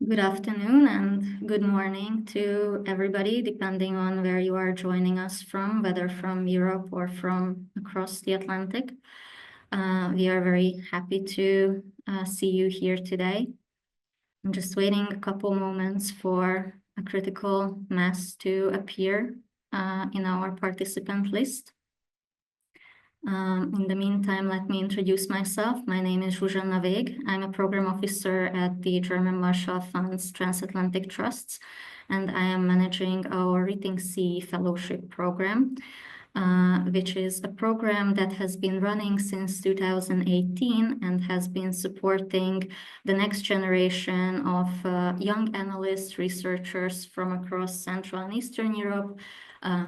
Good afternoon and good morning to everybody, depending on where you are joining us from, whether from Europe or from across the Atlantic. We are very happy to see you here today. I'm just waiting a couple moments for a critical mass to appear in our participant list. In the meantime, let me introduce myself. My name is Zsuzsanna Vég. I'm a program officer at the German Marshall Fund's Transatlantic Trusts, and I am managing our Reintegration Fellowship program, which is a program that has been running since 2018 and has been supporting the next generation of young analysts, researchers from across Central and Eastern Europe,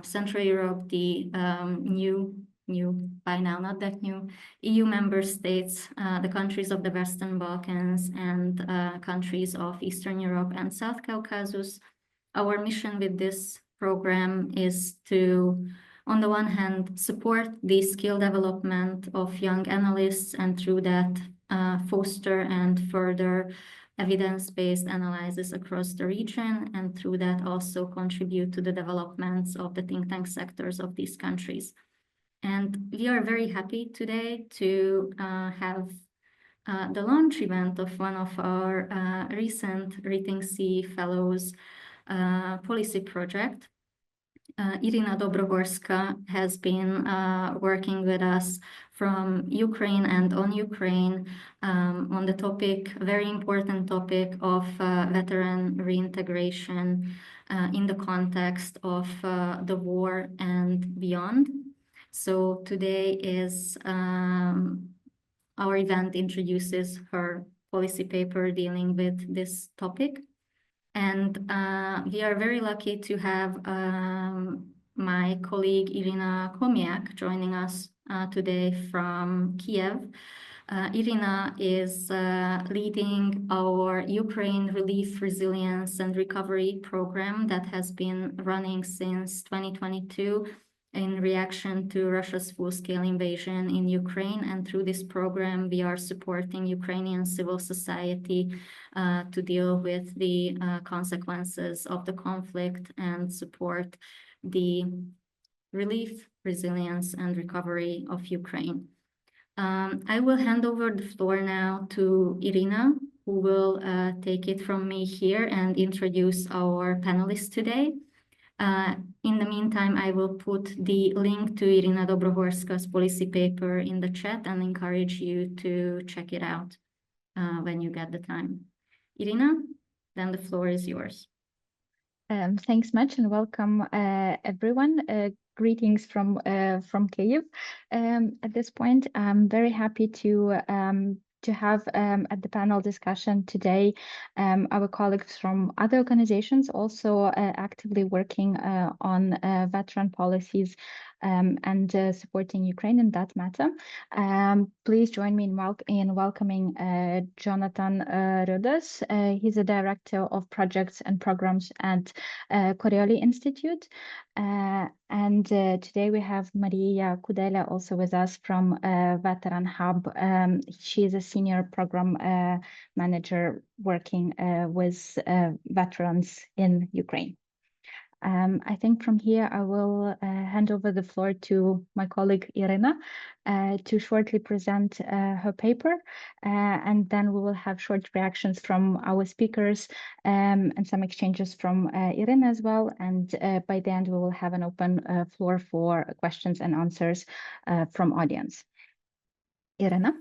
Central Europe, the new, by now not that new, EU member states, the countries of the Western Balkans, and countries of Eastern Europe and South Caucasus. Our mission with this program is to, on the one hand, support the skill development of young analysts, and through that foster and further evidence-based analysis across the region, and through that also contribute to the developments of the think tank sectors of these countries. And we are very happy today to have the launch event of one of our recent Reintegration Fellows policy project. Irina Dobrohorska has been working with us from Ukraine and on Ukraine on the topic, very important topic of veteran reintegration in the context of the war and beyond. So today is our event introduces her policy paper dealing with this topic. And we are very lucky to have my colleague Irina Komiak joining us today from Kiev. Irina is leading our Ukraine Relief, Resilience and Recovery program that has been running since 2022 in reaction to Russia's full-scale invasion in Ukraine. And through this program, we are supporting Ukrainian civil society to deal with the consequences of the conflict and support the relief, resilience, and recovery of Ukraine. I will hand over the floor now to Irina, who will take it from me here and introduce our panelists today. In the meantime, I will put the link to Irina Dobrohorska's policy paper in the chat and encourage you to check it out when you get the time. Irina, then the floor is yours. Thanks much and welcome everyone. Greetings from Kyiv. At this point, I'm very happy to have at the panel discussion today our colleagues from other organizations also actively working on veteran policies and supporting Ukraine in that matter. Please join me in welcoming Jonathan Rodas. He's a director of projects and programs at Coriolis Institute. And today we have Maria Kudela also with us from Veteran Hub. She is a senior program manager working with veterans in Ukraine. I think from here I will hand over the floor to my colleague Irina to shortly present her paper, and then we will have short reactions from our speakers and some exchanges from Irina as well. And by the end we will have an open floor for questions and answers from audience. Irina.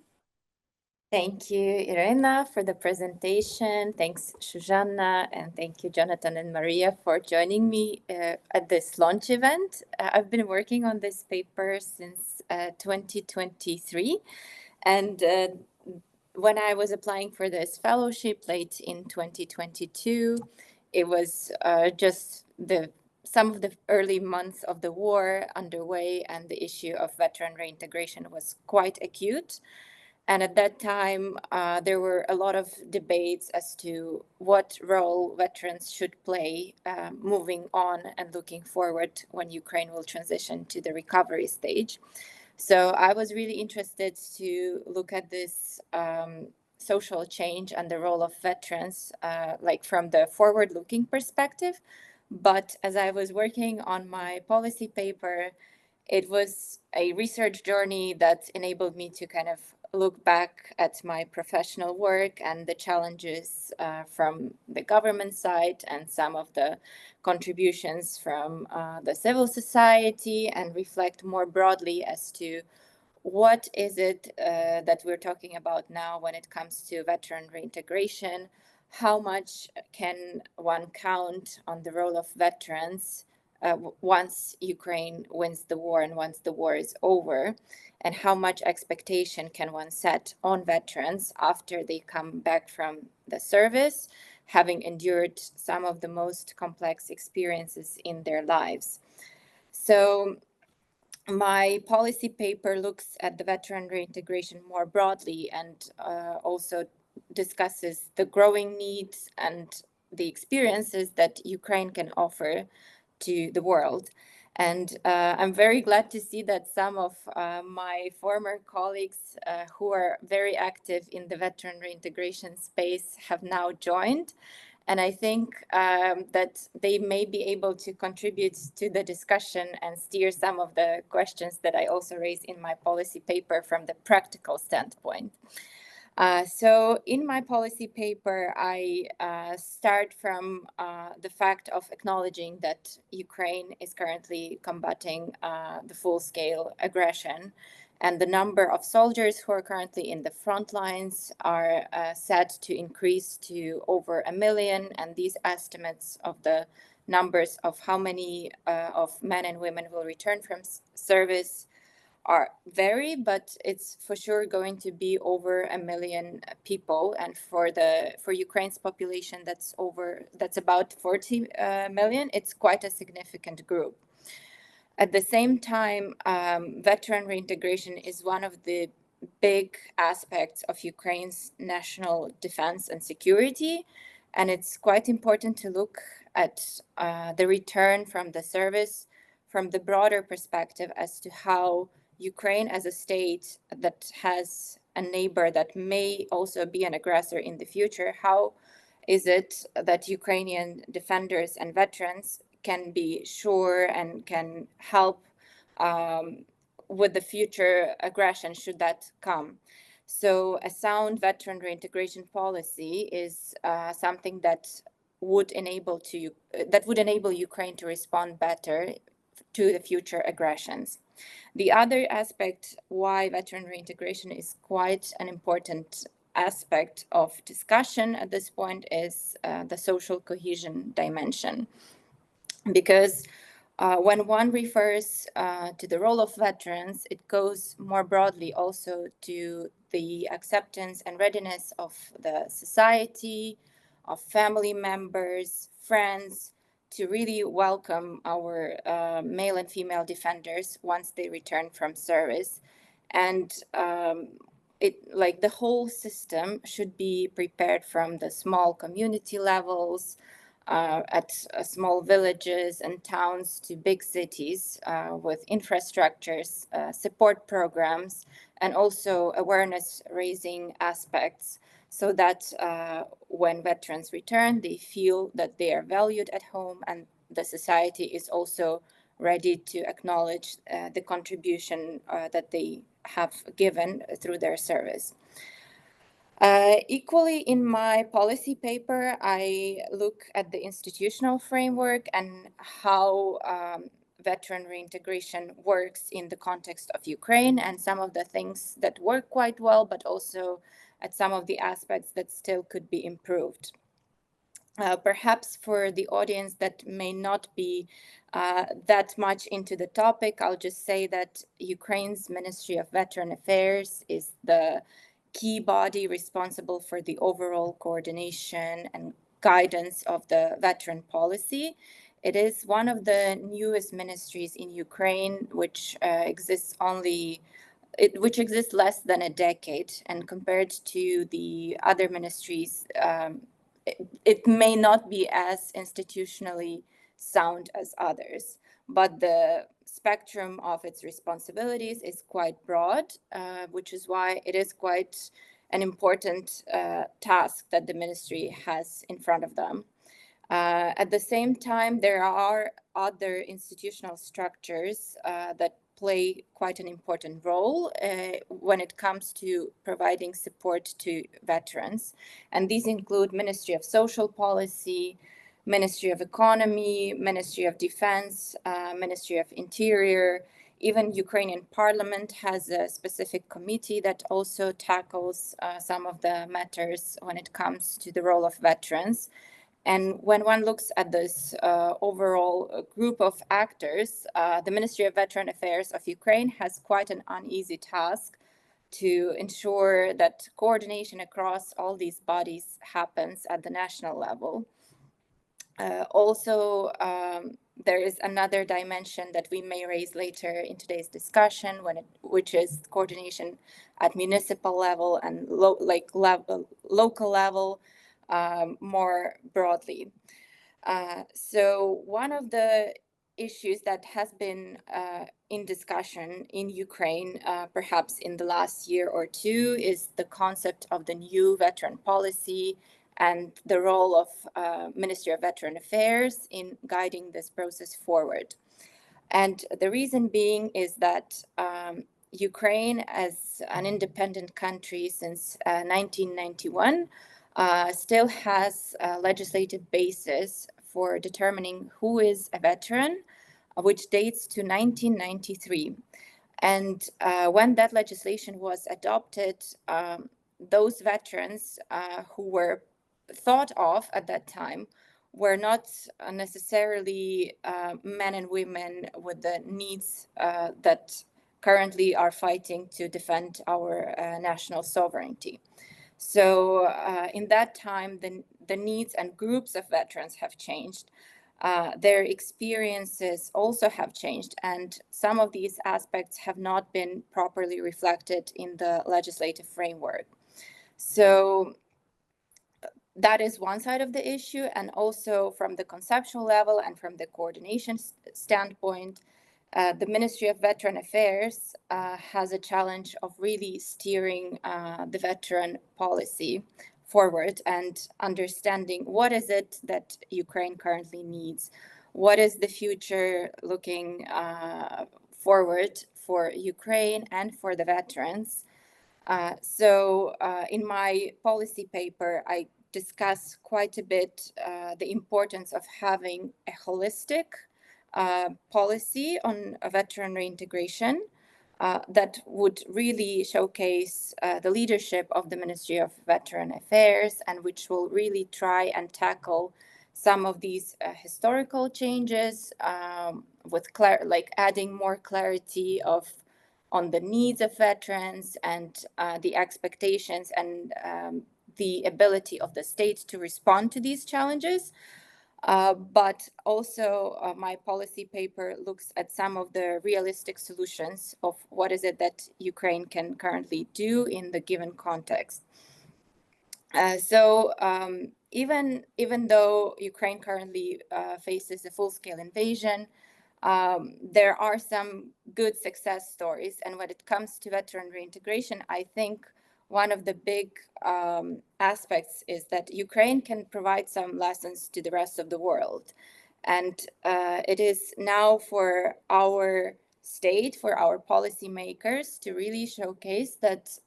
Thank you, Irina, for the presentation. Thanks, Zsuzsanna, and thank you, Jonathan and Maria, for joining me at this launch event. I've been working on this paper since 2023, and when I was applying for this fellowship late in 2022, it was just some of the early months of the war underway, and the issue of veteran reintegration was quite acute. And at that time, there were a lot of debates as to what role veterans should play moving on and looking forward when Ukraine will transition to the recovery stage. So I was really interested to look at this social change and the role of veterans, like from the forward-looking perspective. But as I was working on my policy paper, it was a research journey that enabled me to kind of look back at my professional work and the challenges from the government side and some of the contributions from the civil society, and reflect more broadly as to what is it that we're talking about now when it comes to veteran reintegration. How much can one count on the role of veterans once Ukraine wins the war and once the war is over? And how much expectation can one set on veterans after they come back from the service, having endured some of the most complex experiences in their lives? So my policy paper looks at the veteran reintegration more broadly, and also discusses the growing needs and the experiences that Ukraine can offer to the world. And I'm very glad to see that some of my former colleagues who are very active in the veteran reintegration space have now joined. And I think that they may be able to contribute to the discussion and steer some of the questions that I also raise in my policy paper from the practical standpoint. So in my policy paper, I start from the fact of acknowledging that Ukraine is currently combating the full-scale aggression, and the number of soldiers who are currently in the front lines are said to increase to over 1 million, and these estimates of the numbers of how many of men and women will return from service are vary, but it's for sure going to be over 1 million people. And for Ukraine's population, that's about 40 million. It's quite a significant group. At the same time, veteran reintegration is one of the big aspects of Ukraine's national defense and security. And it's quite important to look at the return from the service from the broader perspective as to how Ukraine, as a state that has a neighbor that may also be an aggressor in the future, how is it that Ukrainian defenders and veterans can be sure and can help with the future aggression should that come? So a sound veteran reintegration policy is something that would enable Ukraine to respond better to the future aggressions. The other aspect why veteran reintegration is quite an important aspect of discussion at this point is the social cohesion dimension. Because when one refers to the role of veterans, it goes more broadly also to the acceptance and readiness of the society, of family members, friends, to really welcome our male and female defenders once they return from service. And the whole system should be prepared from the small community levels, at small villages and towns to big cities, with infrastructures, support programs, and also awareness raising aspects, so that when veterans return, they feel that they are valued at home, and the society is also ready to acknowledge the contribution that they have given through their service. Equally, in my policy paper, I look at the institutional framework and how veteran reintegration works in the context of Ukraine, and some of the things that work quite well, but also at some of the aspects that still could be improved. Perhaps for the audience that may not be that much into the topic, I'll just say that Ukraine's Ministry of Veteran Affairs is the key body responsible for the overall coordination and guidance of the veteran policy. It is one of the newest ministries in Ukraine, which exists less than a decade, and compared to the other ministries, it may not be as institutionally sound as others, but the spectrum of its responsibilities is quite broad, which is why it is quite an important task that the ministry has in front of them. At the same time, there are other institutional structures that play quite an important role when it comes to providing support to veterans. And these include Ministry of Social Policy, Ministry of Economy, Ministry of Defense, Ministry of Interior. Even Ukrainian Parliament has a specific committee that also tackles some of the matters when it comes to the role of veterans. And when one looks at this overall group of actors, the Ministry of Veteran Affairs of Ukraine has quite an uneasy task to ensure that coordination across all these bodies happens at the national level. Also, there is another dimension that we may raise later in today's discussion, which is coordination at municipal level and local level more broadly. So one of the issues that has been in discussion in Ukraine, perhaps in the last year or two, is the concept of the new veteran policy and the role of Ministry of Veteran Affairs in guiding this process forward. And the reason being is that Ukraine, as an independent country since 1991, still has a legislative basis for determining who is a veteran, which dates to 1993. And when that legislation was adopted, those veterans who were thought of at that time were not necessarily men and women with the needs that currently are fighting to defend our national sovereignty. So in that time, the needs and groups of veterans have changed. Their experiences also have changed, and some of these aspects have not been properly reflected in the legislative framework. So that is one side of the issue, and also from the conceptual level and from the coordination standpoint, the Ministry of Veteran Affairs has a challenge of really steering the veteran policy forward and understanding what is it that Ukraine currently needs, what is the future looking forward for Ukraine and for the veterans. So in my policy paper, I discuss quite a bit the importance of having a holistic policy on veteran reintegration that would really showcase the leadership of the Ministry of Veteran Affairs, and which will really try and tackle some of these historical changes with like adding more clarity on the needs of veterans and the expectations and the ability of the state to respond to these challenges. But also my policy paper looks at some of the realistic solutions of what is it that Ukraine can currently do in the given context. So even though Ukraine currently faces a full-scale invasion, there are some good success stories. And when it comes to veteran reintegration, I think one of the big aspects is that Ukraine can provide some lessons to the rest of the world. And it is now for our state, for our policymakers to really showcase that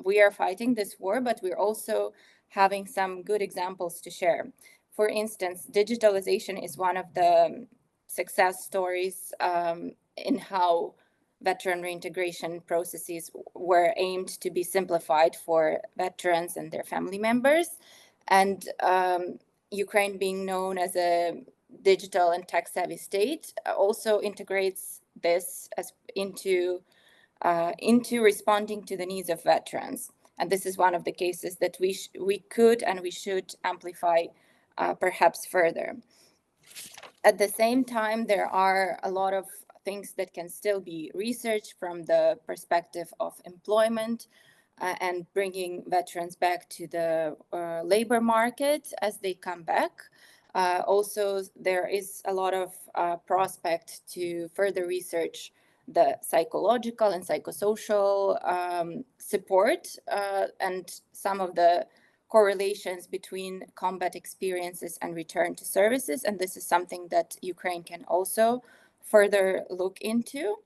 we are fighting this war, but we're also having some good examples to share. For instance, digitalization is one of the success stories in how veteran reintegration processes were aimed to be simplified for veterans and their family members. And Ukraine, being known as a digital and tech-savvy state, also integrates this into responding to the needs of veterans. And this is one of the cases that we could and we should amplify perhaps further. At the same time, there are a lot of things that can still be researched from the perspective of employment and bringing veterans back to the labor market as they come back. Also, there is a lot of prospect to further research the psychological and psychosocial support and some of the correlations between combat experiences and return to services. And this is something that Ukraine can also further look into.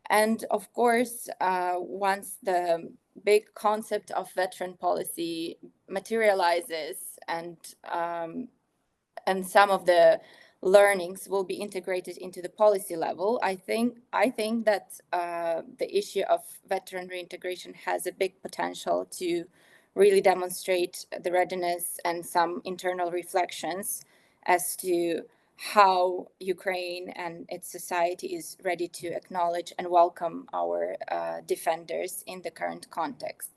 And of course, once the big concept of veteran policy materializes and some of the learnings will be integrated into the policy level, I think that the issue of veteran reintegration has a big potential to really demonstrate the readiness and some internal reflections as to how Ukraine and its society is ready to acknowledge and welcome our defenders in the current context.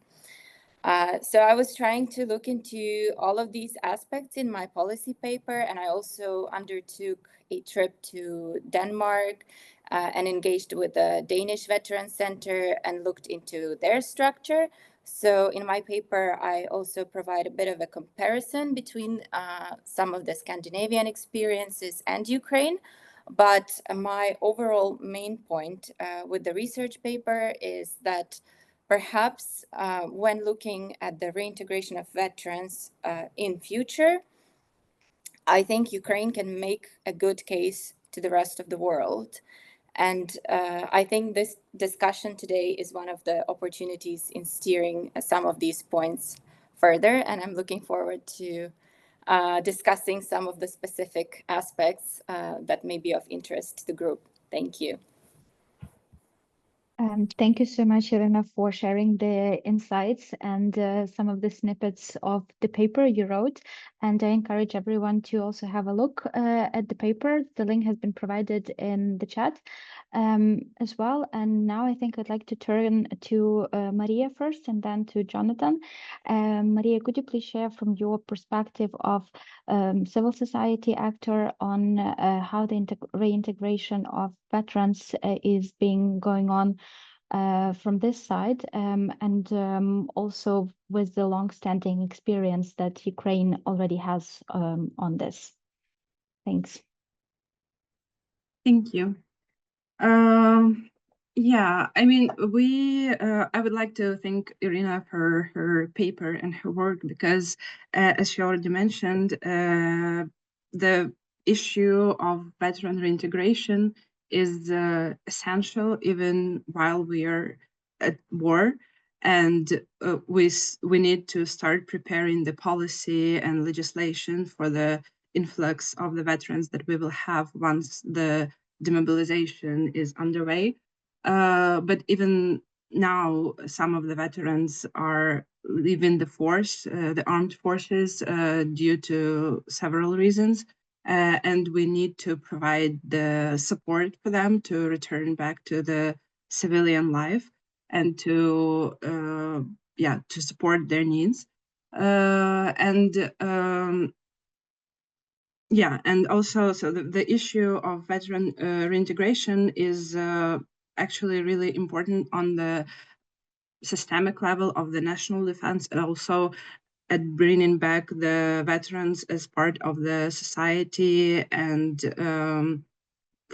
So I was trying to look into all of these aspects in my policy paper, and I also undertook a trip to Denmark and engaged with the Danish Veteran Center and looked into their structure. So in my paper, I also provide a bit of a comparison between some of the Scandinavian experiences and Ukraine. But my overall main point with the research paper is that perhaps when looking at the reintegration of veterans in future, I think Ukraine can make a good case to the rest of the world. And I think this discussion today is one of the opportunities in steering some of these points further. And I'm looking forward to discussing some of the specific aspects that may be of interest to the group. Thank you. Thank you so much, Irina, for sharing the insights and some of the snippets of the paper you wrote. And I encourage everyone to also have a look at the paper. The link has been provided in the chat as well. And now I think I'd like to turn to Maria first and then to Jonathan. Maria, could you please share from your perspective of civil society actor on how the reintegration of veterans is going on from this side, and also with the long-standing experience that Ukraine already has on this. Thanks. Thank you. Yeah, I mean, I would like to thank Irina for her paper and her work because, as she already mentioned, the issue of veteran reintegration is essential even while we are at war, and we need to start preparing the policy and legislation for the influx of the veterans that we will have once the demobilization is underway. But even now, some of the veterans are leaving the force, the armed forces, due to several reasons. And we need to provide the support for them to return back to the civilian life and to support their needs. And also, so the issue of veteran reintegration is actually really important on the systemic level of the national defense, and also at bringing back the veterans as part of the society and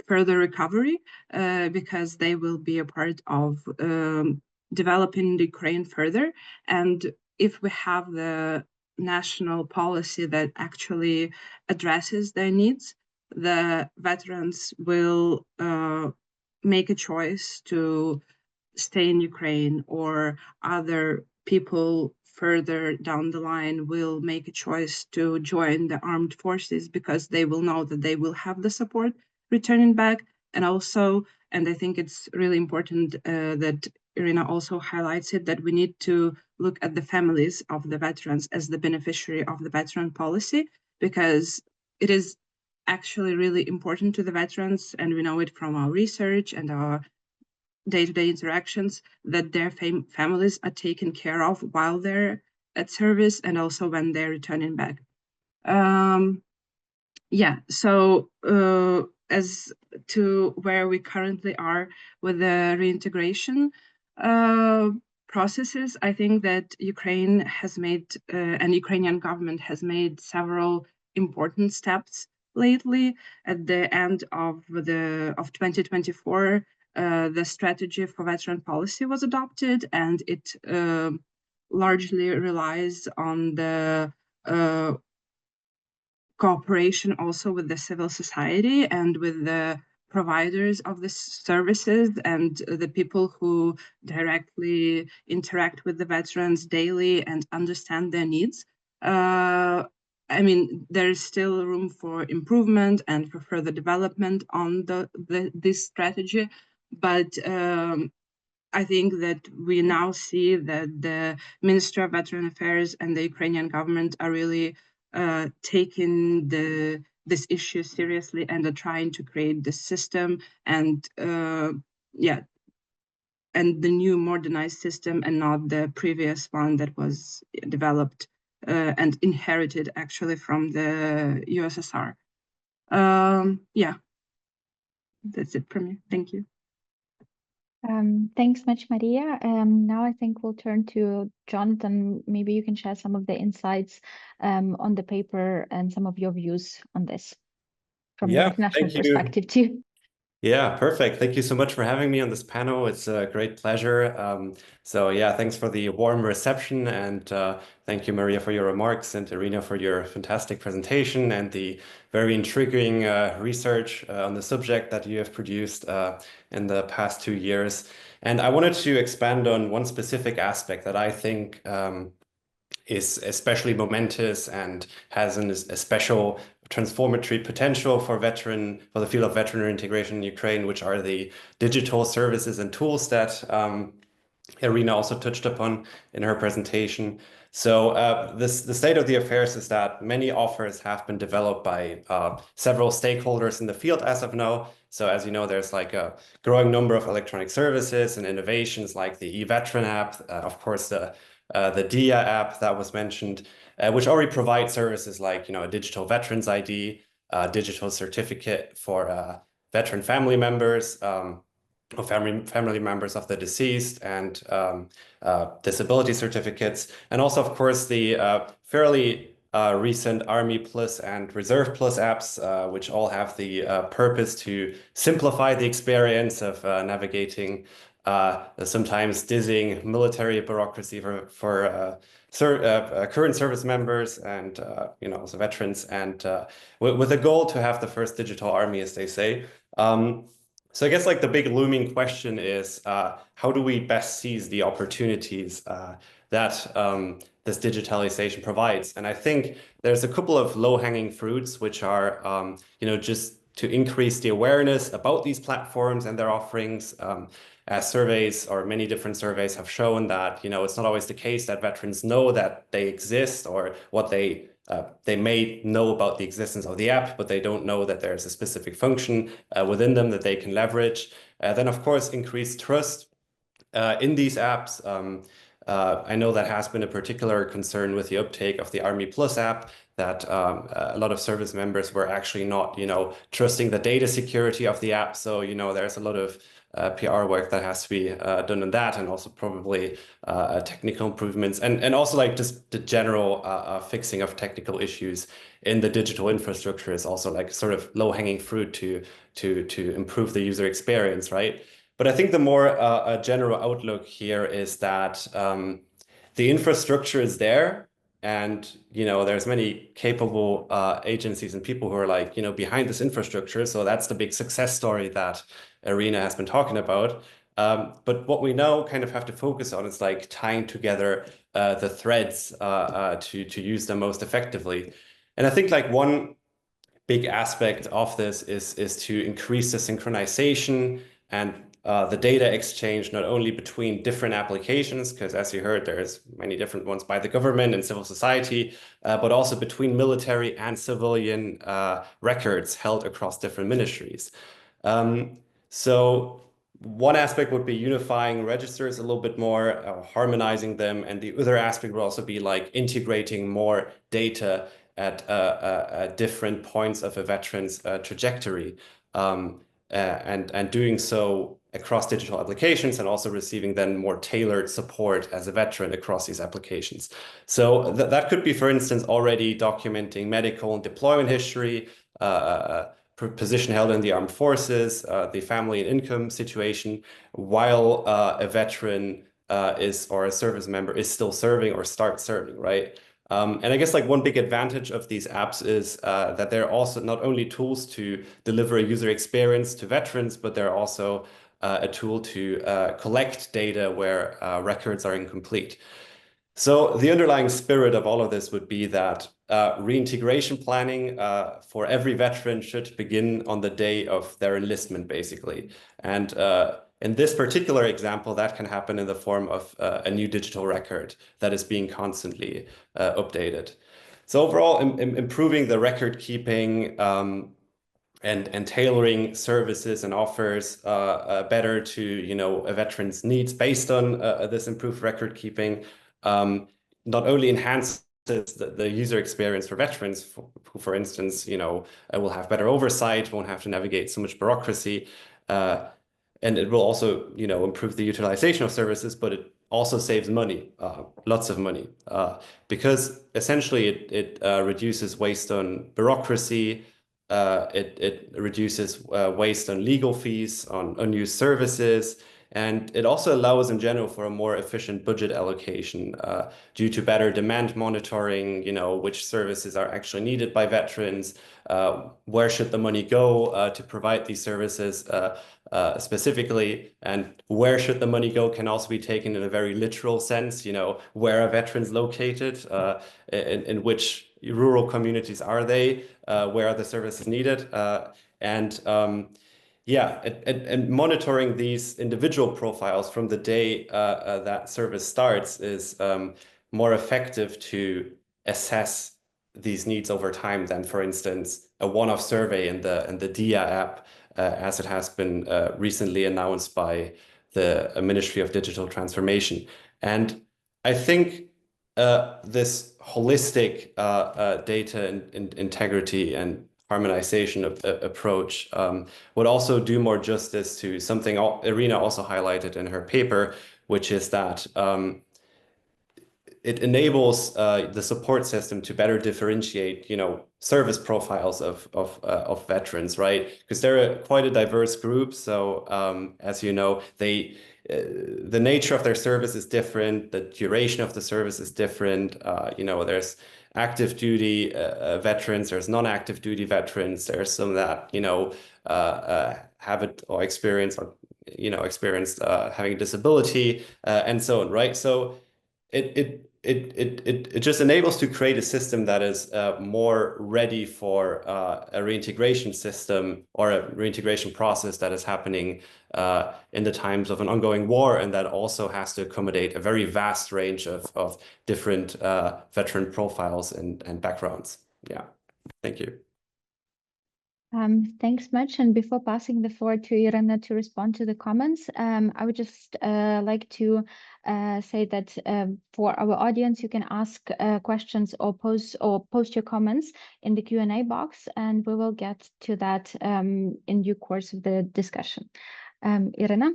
further recovery, because they will be a part of developing Ukraine further. And if we have the national policy that actually addresses their needs, the veterans will make a choice to stay in Ukraine, or other people further down the line will make a choice to join the armed forces because they will know that they will have the support returning back. And also, and I think it's really important that Irina also highlights it, that we need to look at the families of the veterans as the beneficiary of the veteran policy, because it is actually really important to the veterans, and we know it from our research and our day-to-day interactions, that their families are taken care of while they're at service and also when they're returning back. So as to where we currently are with the reintegration processes, I think that Ukraine has made, and Ukrainian government has made several important steps lately. At the end of 2024, the strategy for veteran policy was adopted, and it largely relies on the cooperation also with the civil society and with the providers of the services and the people who directly interact with the veterans daily and understand their needs. I mean, there is still room for improvement and for further development on this strategy, but I think that we now see that the Minister of Veteran Affairs and the Ukrainian government are really taking this issue seriously and are trying to create the system and and the new modernized system and not the previous one that was developed and inherited actually from the USSR. Yeah, that's it from me. Thank you. Thanks much, Maria. Now I think we'll turn to Jonathan. Maybe you can share some of the insights on the paper and some of your views on this from the international perspective too. Yeah, perfect. Thank you so much for having me on this panel. It's a great pleasure. So yeah, thanks for the warm reception, and thank you, Maria, for your remarks, and Irina for your fantastic presentation and the very intriguing research on the subject that you have produced in the past 2 years. And I wanted to expand on one specific aspect that I think is especially momentous and has a special transformative potential for the field of veteran integration in Ukraine, which are the digital services and tools that Irina also touched upon in her presentation. So the state of the affairs is that many offers have been developed by several stakeholders in the field as of now. So as you know, there's like a growing number of electronic services and innovations like the e-veteran app, of course, the DIA app that was mentioned, which already provide services like, a digital veterans ID, digital certificate for veteran family members, or family members of the deceased, and disability certificates, and also, of course, the fairly recent Army Plus and Reserve Plus apps, which all have the purpose to simplify the experience of navigating the sometimes dizzying military bureaucracy for current service members and also veterans, and with a goal to have the first digital army, as they say. So I guess like the big looming question is how do we best seize the opportunities that this digitalization provides? And I think there's a couple of low-hanging fruits, which are just to increase the awareness about these platforms and their offerings. As surveys, or many different surveys, have shown that it's not always the case that veterans know that they exist, or what they may know about the existence of the app, but they don't know that there's a specific function within them that they can leverage. Then, of course, increased trust in these apps. I know that has been a particular concern with the uptake of the Army Plus app, that a lot of service members were actually not, trusting the data security of the app. So, there's a lot of PR work that has to be done on that, and also probably technical improvements, and also like just the general fixing of technical issues in the digital infrastructure is also like sort of low-hanging fruit to improve the user experience, right? But I think the more general outlook here is that the infrastructure is there, and there's many capable agencies and people who are like behind this infrastructure. So that's the big success story that Irina has been talking about. But what we now kind of have to focus on is like tying together the threads to use them most effectively. And I think like one big aspect of this is to increase the synchronization and the data exchange, not only between different applications, because as you heard, there's many different ones by the government and civil society, but also between military and civilian records held across different ministries. So one aspect would be unifying registers a little bit more, harmonizing them, and the other aspect would also be like integrating more data at different points of a veteran's trajectory, and doing so across digital applications, and also receiving then more tailored support as a veteran across these applications. So that could be, for instance, already documenting medical and deployment history, position held in the armed forces, the family and income situation, while a veteran or a service member is still serving or starts serving, right? And I guess like one big advantage of these apps is that they're also not only tools to deliver a user experience to veterans, but they're also a tool to collect data where records are incomplete. So the underlying spirit of all of this would be that reintegration planning for every veteran should begin on the day of their enlistment, basically. And in this particular example, that can happen in the form of a new digital record that is being constantly updated. So overall, improving the record keeping and tailoring services and offers better to a veteran's needs based on this improved record keeping not only enhances the user experience for veterans who, for instance, will have better oversight, won't have to navigate so much bureaucracy, and it will also improve the utilization of services, but it also saves money, lots of money, because essentially it reduces waste on bureaucracy. It reduces waste on legal fees, on unused services, and it also allows in general for a more efficient budget allocation due to better demand monitoring, which services are actually needed by veterans, where should the money go to provide these services specifically, and where should the money go can also be taken in a very literal sense, where are veterans located, in which rural communities are they, where are the services needed, and monitoring these individual profiles from the day that service starts is more effective to assess these needs over time than, for instance, a one-off survey in the DIA app, as it has been recently announced by the Ministry of Digital Transformation. And I think this holistic data integrity and harmonization approach would also do more justice to something Irina also highlighted in her paper, which is that it enables the support system to better differentiate, service profiles of veterans, right? Because they're quite a diverse group. So as you know, the nature of their service is different. The duration of the service is different. There's active duty veterans. There's non-active duty veterans. There's some that have it or experienced having a disability and so on, right? So it just enables to create a system that is more ready for a reintegration system or a reintegration process that is happening in the times of an ongoing war, and that also has to accommodate a very vast range of different veteran profiles and backgrounds. Yeah, thank you. Thanks much. And before passing the floor to Irina to respond to the comments, I would just like to say that for our audience, you can ask questions or post your comments in the Q&A box, and we will get to that in due course of the discussion. Irina?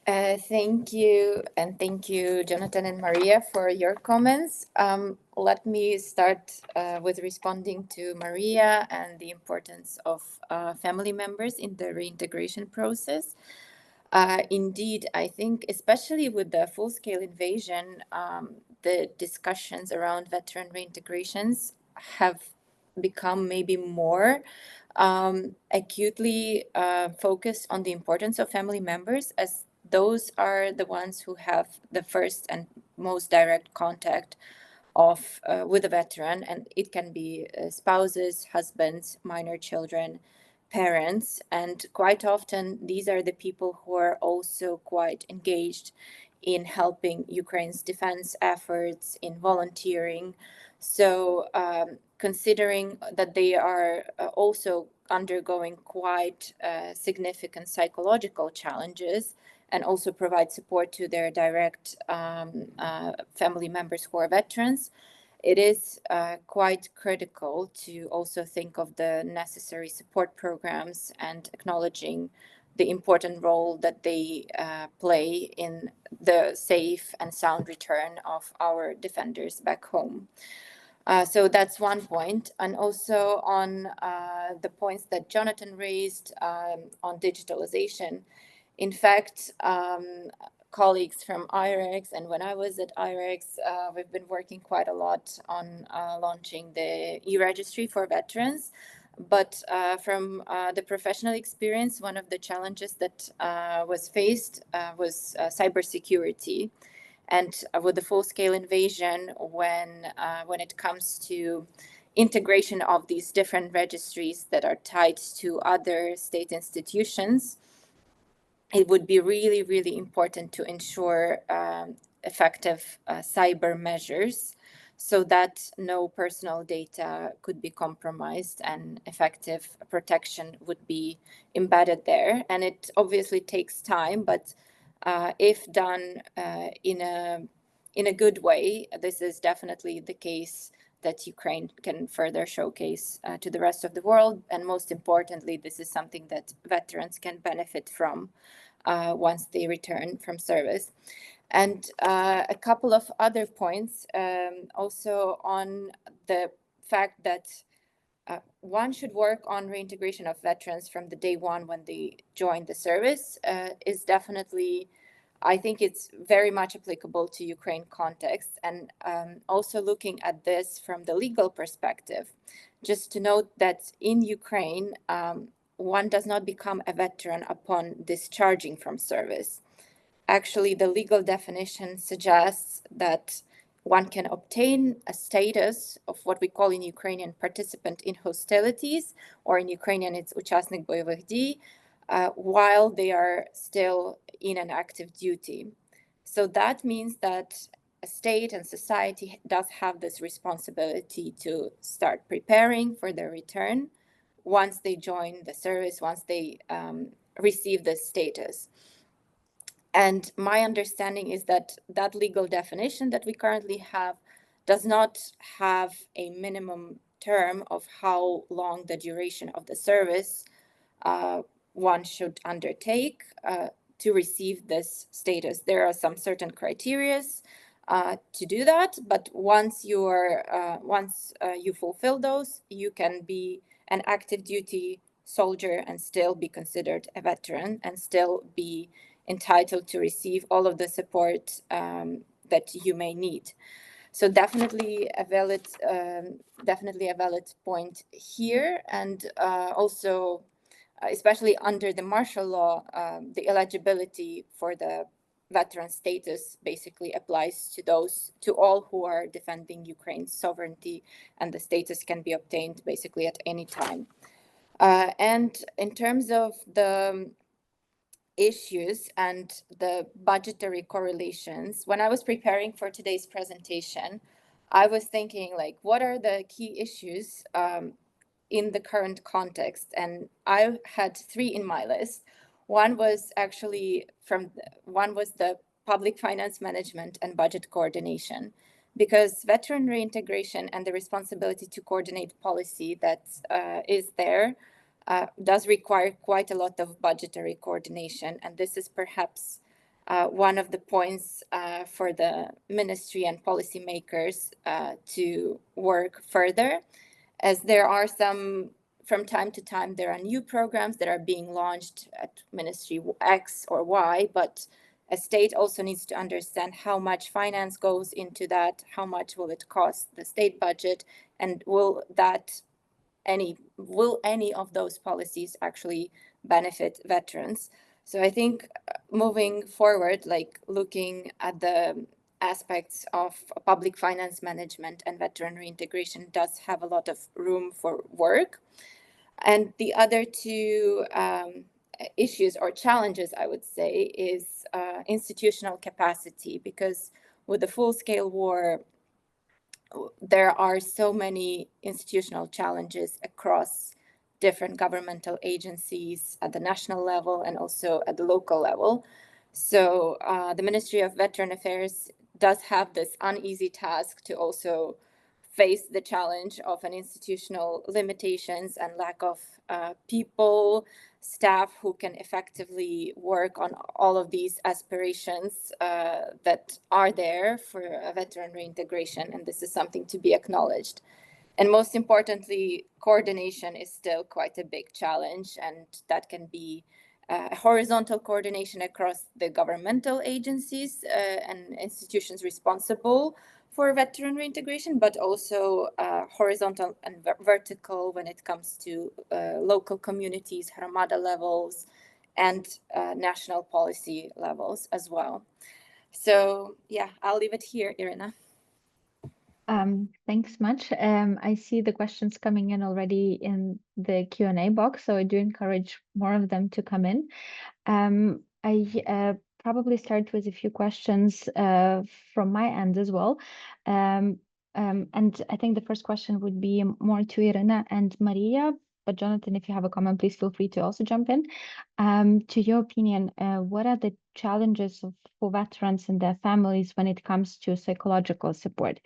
Thank you, and thank you, Jonathan and Maria, for your comments. Let me start with responding to Maria and the importance of family members in the reintegration process. Indeed, I think, especially with the full-scale invasion, the discussions around veteran reintegrations have become maybe more acutely focused on the importance of family members, as those are the ones who have the first and most direct contact with a veteran, and it can be spouses, husbands, minor children, parents, and quite often these are the people who are also quite engaged in helping Ukraine's defense efforts, in volunteering. So considering that they are also undergoing quite significant psychological challenges, and also provide support to their direct family members who are veterans, it is quite critical to also think of the necessary support programs and acknowledging the important role that they play in the safe and sound return of our defenders back home. So that's one point. And also on the points that Jonathan raised on digitalization. In fact, colleagues from IREX, and when I was at IREX, we've been working quite a lot on launching the e-registry for veterans. But from the professional experience, one of the challenges that was faced was cybersecurity. And with the full-scale invasion, when it comes to integration of these different registries that are tied to other state institutions, it would be really, really important to ensure effective cyber measures so that no personal data could be compromised and effective protection would be embedded there. And it obviously takes time, but if done in a good way, this is definitely the case that Ukraine can further showcase to the rest of the world. And most importantly, this is something that veterans can benefit from once they return from service. And a couple of other points also on the fact that one should work on reintegration of veterans from the day one when they join the service is definitely, I think it's very much applicable to Ukraine context. And also looking at this from the legal perspective, just to note that in Ukraine, one does not become a veteran upon discharging from service. Actually, the legal definition suggests that one can obtain a status of what we call in Ukrainian participant in hostilities, or in Ukrainian it's учасник бойових дій, while they are still in an active duty. So that means that a state and society does have this responsibility to start preparing for their return once they join the service, once they receive this status. And my understanding is that that legal definition that we currently have does not have a minimum term of how long the duration of the service one should undertake to receive this status. There are some certain criteria to do that, but once you fulfill those, you can be an active duty soldier and still be considered a veteran and still be entitled to receive all of the support that you may need. So definitely a valid point here, and also, especially under the martial law, the eligibility for the veteran status basically applies to all who are defending Ukraine's sovereignty, and the status can be obtained basically at any time. And in terms of the issues and the budgetary correlations, when I was preparing for today's presentation, I was thinking, like, what are the key issues in the current context? And I had three in my list. One was the public finance management and budget coordination, because veteran reintegration and the responsibility to coordinate policy that is there does require quite a lot of budgetary coordination. And this is perhaps one of the points for the ministry and policymakers to work further, as there are from time to time, there are new programs that are being launched at Ministry X or Y, but a state also needs to understand how much finance goes into that, how much will it cost the state budget, and will any of those policies actually benefit veterans? So I think moving forward, like looking at the aspects of public finance management and veteran reintegration does have a lot of room for work. And the other two issues or challenges, I would say, is institutional capacity, because with the full-scale war, there are so many institutional challenges across different governmental agencies at the national level and also at the local level. So the Ministry of Veteran Affairs does have this uneasy task to also face the challenge of an institutional limitations and lack of people, staff who can effectively work on all of these aspirations that are there for a veteran reintegration, and this is something to be acknowledged. And most importantly, coordination is still quite a big challenge, and that can be horizontal coordination across the governmental agencies and institutions responsible for veteran reintegration, but also horizontal and vertical when it comes to local communities, Haramada levels, and national policy levels as well. So yeah, I'll leave it here, Irina. Thanks much. I see the questions coming in already in the Q&A box, so I do encourage more of them to come in. I probably start with a few questions from my end as well. And I think the first question would be more to Irina and Maria, but Jonathan, if you have a comment, please feel free to also jump in. To your opinion, what are the challenges for veterans and their families when it comes to psychological support?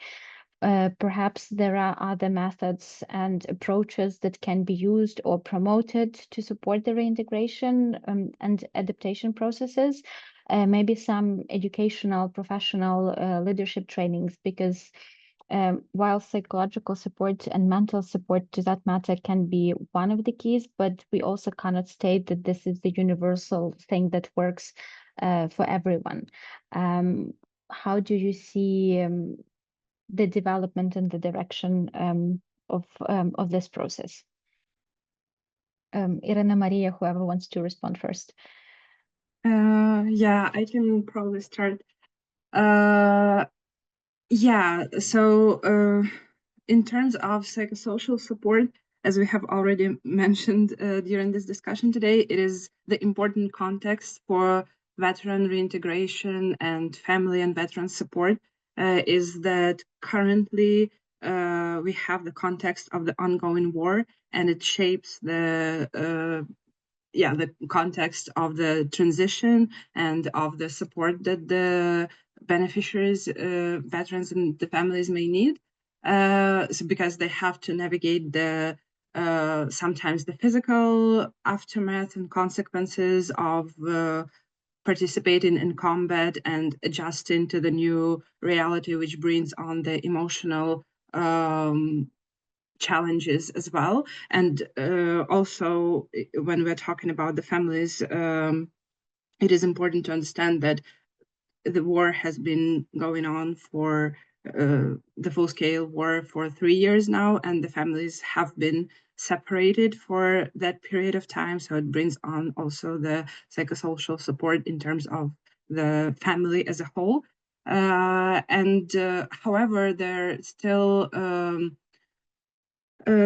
Perhaps there are other methods and approaches that can be used or promoted to support the reintegration and adaptation processes. Maybe some educational, professional leadership trainings, because while psychological support and mental support, to that matter, can be one of the keys, but we also cannot state that this is the universal thing that works for everyone. How do you see the development and the direction of this process? Irina, Maria, whoever wants to respond first. Yeah, I can probably start. Yeah, so in terms of psychosocial support, as we have already mentioned during this discussion today, it is the important context for veteran reintegration and family and veteran support is that currently we have the context of the ongoing war, and it shapes the context of the transition and of the support that the beneficiaries, veterans and the families may need. So because they have to navigate the sometimes the physical aftermath and consequences of participating in combat and adjusting to the new reality, which brings on the emotional challenges as well. And also, when we're talking about the families, it is important to understand that the war has been going on for the full-scale war for 3 years now, and the families have been separated for that period of time. So it brings on also the psychosocial support in terms of the family as a whole. However, there are still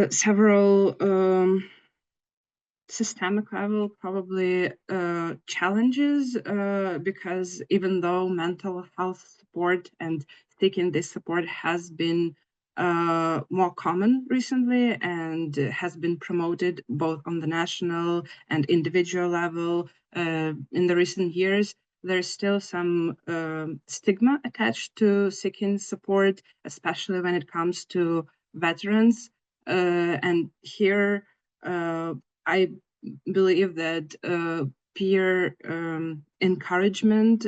several systemic level probably challenges because even though mental health support and seeking this support has been more common recently and has been promoted both on the national and individual level in the recent years, there's still some stigma attached to seeking support, especially when it comes to veterans. And here, I believe that peer encouragement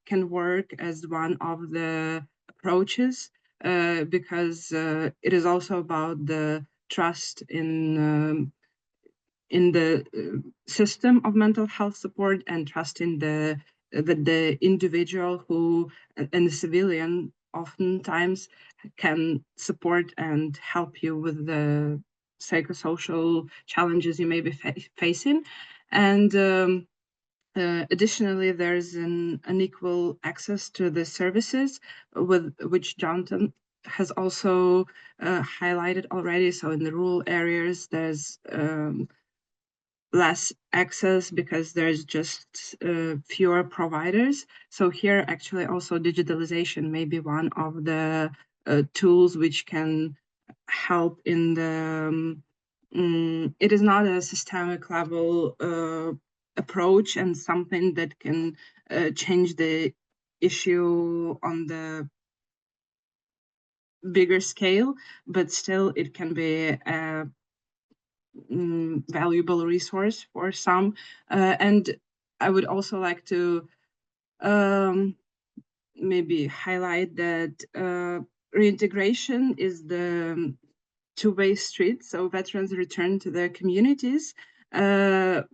can work as one of the approaches because it is also about the trust in the system of mental health support and trust in the individual who and the civilian oftentimes can support and help you with the psychosocial challenges you may be facing. And additionally, there's an unequal access to the services with which Jonathan has also highlighted already. So in the rural areas, there's less access because there's just fewer providers. So here actually also digitalization may be one of the tools which can help in the it is not a systemic level approach and something that can change the issue on the bigger scale, but still it can be a valuable resource for some. And I would also like to maybe highlight that reintegration is the two-way street. So veterans return to their communities, and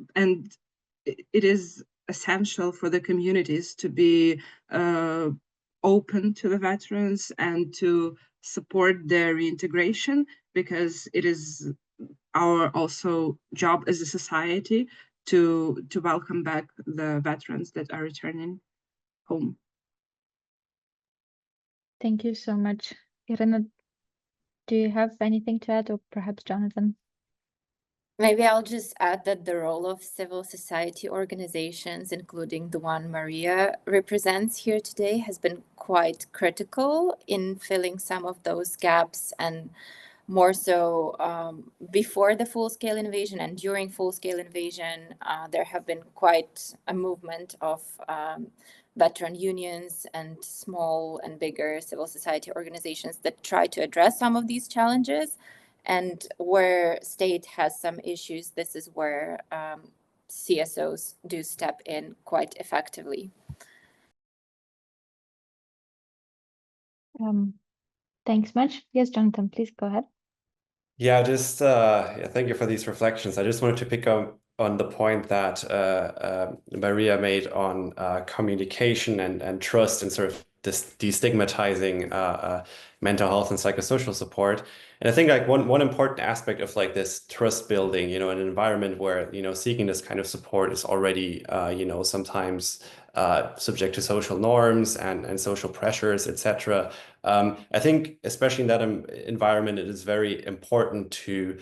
it is essential for the communities to be open to the veterans and to support their reintegration, because it is our also job as a society to welcome back the veterans that are returning home. Thank you so much. Irina, do you have anything to add, or perhaps Jonathan? Maybe I'll just add that the role of civil society organizations, including the one Maria represents here today, has been quite critical in filling some of those gaps, and more so before the full-scale invasion and during full-scale invasion. There have been quite a movement of veteran unions and small and bigger civil society organizations that try to address some of these challenges. And where state has some issues, this is where CSOs do step in quite effectively. Thanks much. Yes, Jonathan, please go ahead. Yeah, just thank you for these reflections. I just wanted to pick up on the point that Maria made on communication and trust, and sort of this destigmatizing mental health and psychosocial support. And I think like one important aspect of like this trust building, you know, in an environment where, you know, seeking this kind of support is already, you know, sometimes subject to social norms and social pressures, etc. I think especially in that environment, it is very important to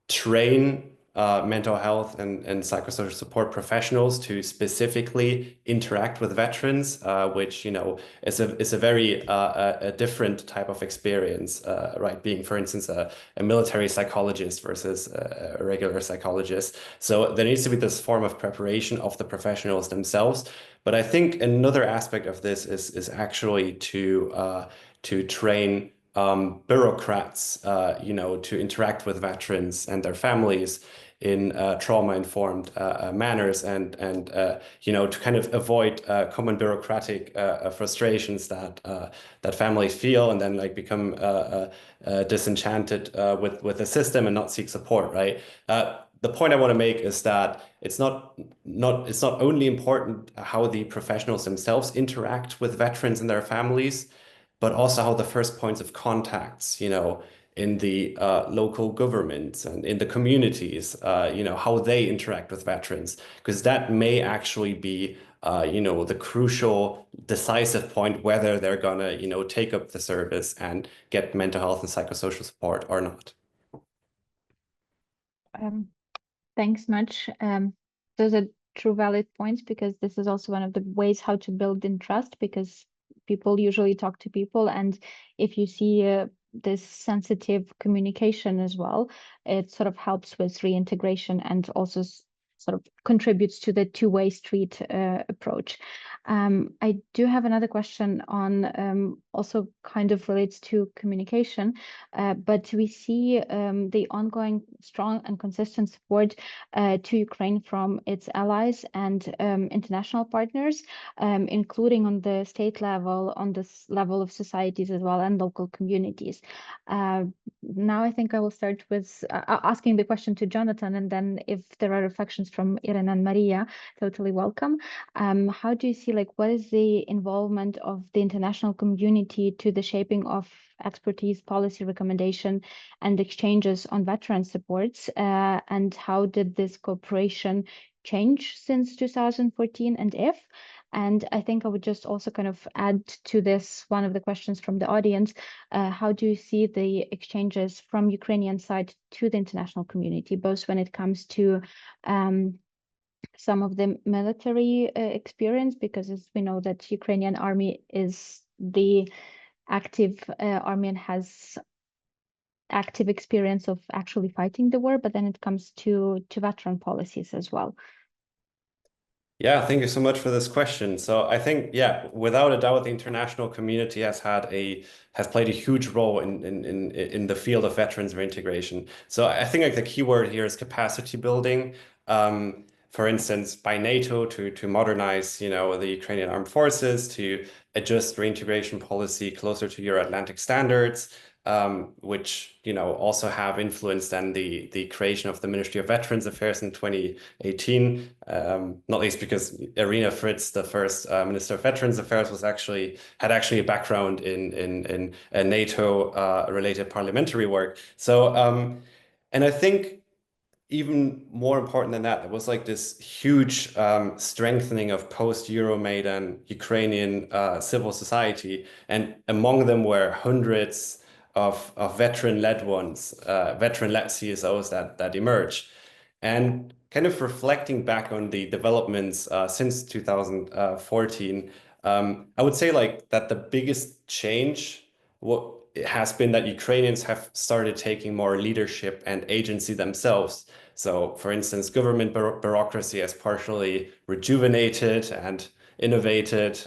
train mental health and psychosocial support professionals to specifically interact with veterans, which, you know, is a very a different type of experience, right? Being, for instance, a military psychologist versus a regular psychologist. So there needs to be this form of preparation of the professionals themselves. But I think another aspect of this is actually to train bureaucrats, you know, to interact with veterans and their families in trauma-informed manners, and you know, to kind of avoid common bureaucratic frustrations that families feel, and then like become disenchanted with the system and not seek support, right? The point I want to make is that it's not only important how the professionals themselves interact with veterans and their families, but also how the first points of contacts, you know, in the local governments and in the communities, you know, how they interact with veterans, because that may actually be, you know, the crucial, decisive point whether they're gonna, you know, take up the service and get mental health and psychosocial support or not. Thanks much. Those are true valid points, because this is also one of the ways how to build in trust, because people usually talk to people, and if you see this sensitive communication as well, it sort of helps with reintegration and also sort of contributes to the two-way street approach. I do have another question on also kind of relates to communication, but we see the ongoing strong and consistent support to Ukraine from its allies and international partners, including on the state level, on this level of societies as well, and local communities. Now I think I will start with asking the question to Jonathan, and then if there are reflections from Irina and Maria, totally welcome. How do you see, like, what is the involvement of the international community to the shaping of expertise, policy recommendation, and exchanges on veteran supports? And how did this cooperation change since 2014, and if? And I think I would just also kind of add to this one of the questions from the audience. How do you see the exchanges from Ukrainian side to the international community, both when it comes to some of the military experience, because as we know that Ukrainian army is the active army and has active experience of actually fighting the war, but then it comes to veteran policies as well. Yeah, thank you so much for this question. So I think, yeah, without a doubt, the international community has played a huge role in the field of veterans reintegration. So I think like the key word here is capacity building. For instance, by NATO to modernize, you know, the Ukrainian armed forces, to adjust reintegration policy closer to Euro-Atlantic standards. which also have influenced then the creation of the Ministry of Veterans Affairs in 2018. Not least because Irina Fritz, the first Minister of Veterans Affairs, had actually a background in NATO related parliamentary work. So and I think even more important than that, there was like this huge strengthening of post-Euromaidan Ukrainian civil society, and among them were hundreds of veteran-led ones, veteran-led CSOs that emerged. And kind of reflecting back on the developments since 2014, I would say like that the biggest change it has been that Ukrainians have started taking more leadership and agency themselves. So, for instance, government bureaucracy has partially rejuvenated and innovated.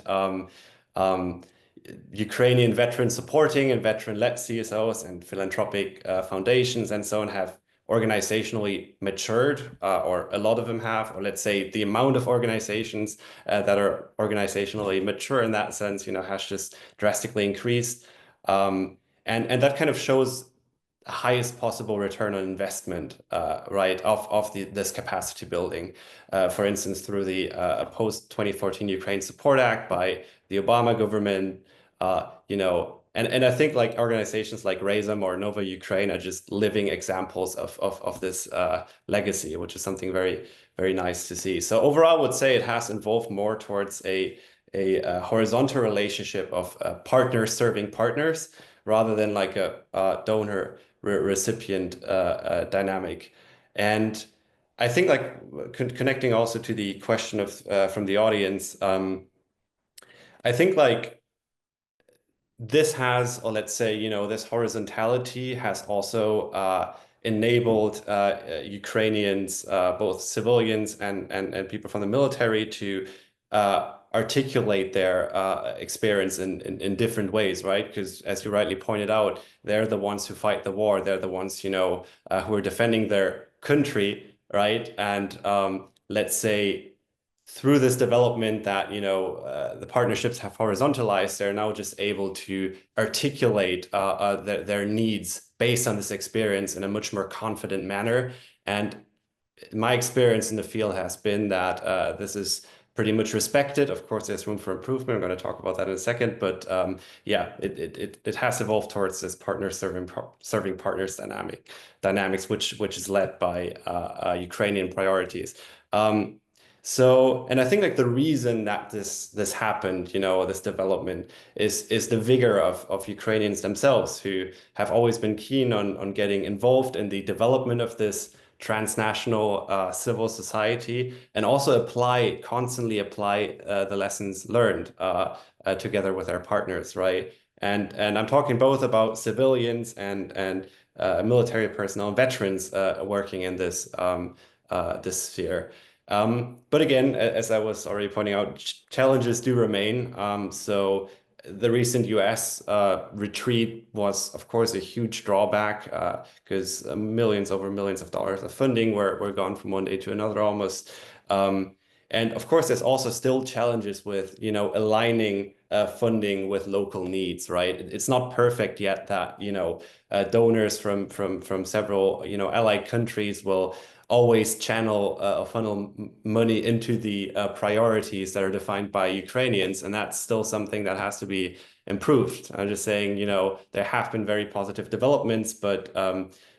Ukrainian veteran supporting and veteran-led CSOs and philanthropic foundations and so on have organizationally matured, or a lot of them have, or let's say the amount of organizations that are organizationally mature in that sense, has just drastically increased. And that kind of shows highest possible return on investment, right, of this capacity building. For instance, through the post-2014 Ukraine Support Act by the Obama government, and I think like organizations like Razom or Nova Ukraine are just living examples of this legacy, which is something very, very nice to see. So overall, I would say it has evolved more towards a horizontal relationship of partners serving partners rather than like a donor recipient dynamic. And I think like connecting also to the question of from the audience, I think like this has, or let's say, this horizontality has also enabled Ukrainians, both civilians and people from the military, to articulate their experience in different ways, right? Because as you rightly pointed out, they're the ones who fight the war. They're the ones, who are defending their country, right? And let's say through this development that, the partnerships have horizontalized, they're now just able to articulate their needs based on this experience in a much more confident manner. And my experience in the field has been that this is pretty much respected. Of course, there's room for improvement. I'm going to talk about that in a second. But yeah, it has evolved towards this partner serving partners dynamics, which is led by Ukrainian priorities. So, and I think like the reason that this happened, this development is the vigor of Ukrainians themselves, who have always been keen on getting involved in the development of this transnational civil society, and also constantly apply the lessons learned together with our partners, right? And I'm talking both about civilians and military personnel and veterans working in this this sphere. But again, as I was already pointing out, challenges do remain. So the recent US retreat was, of course, a huge drawback because over millions of dollars of funding were gone from one day to another almost. And of course, there's also still challenges with, aligning funding with local needs, right? It's not perfect yet that, donors from several, allied countries will always funnel money into the priorities that are defined by Ukrainians, and that's still something that has to be improved. I'm just saying, there have been very positive developments, but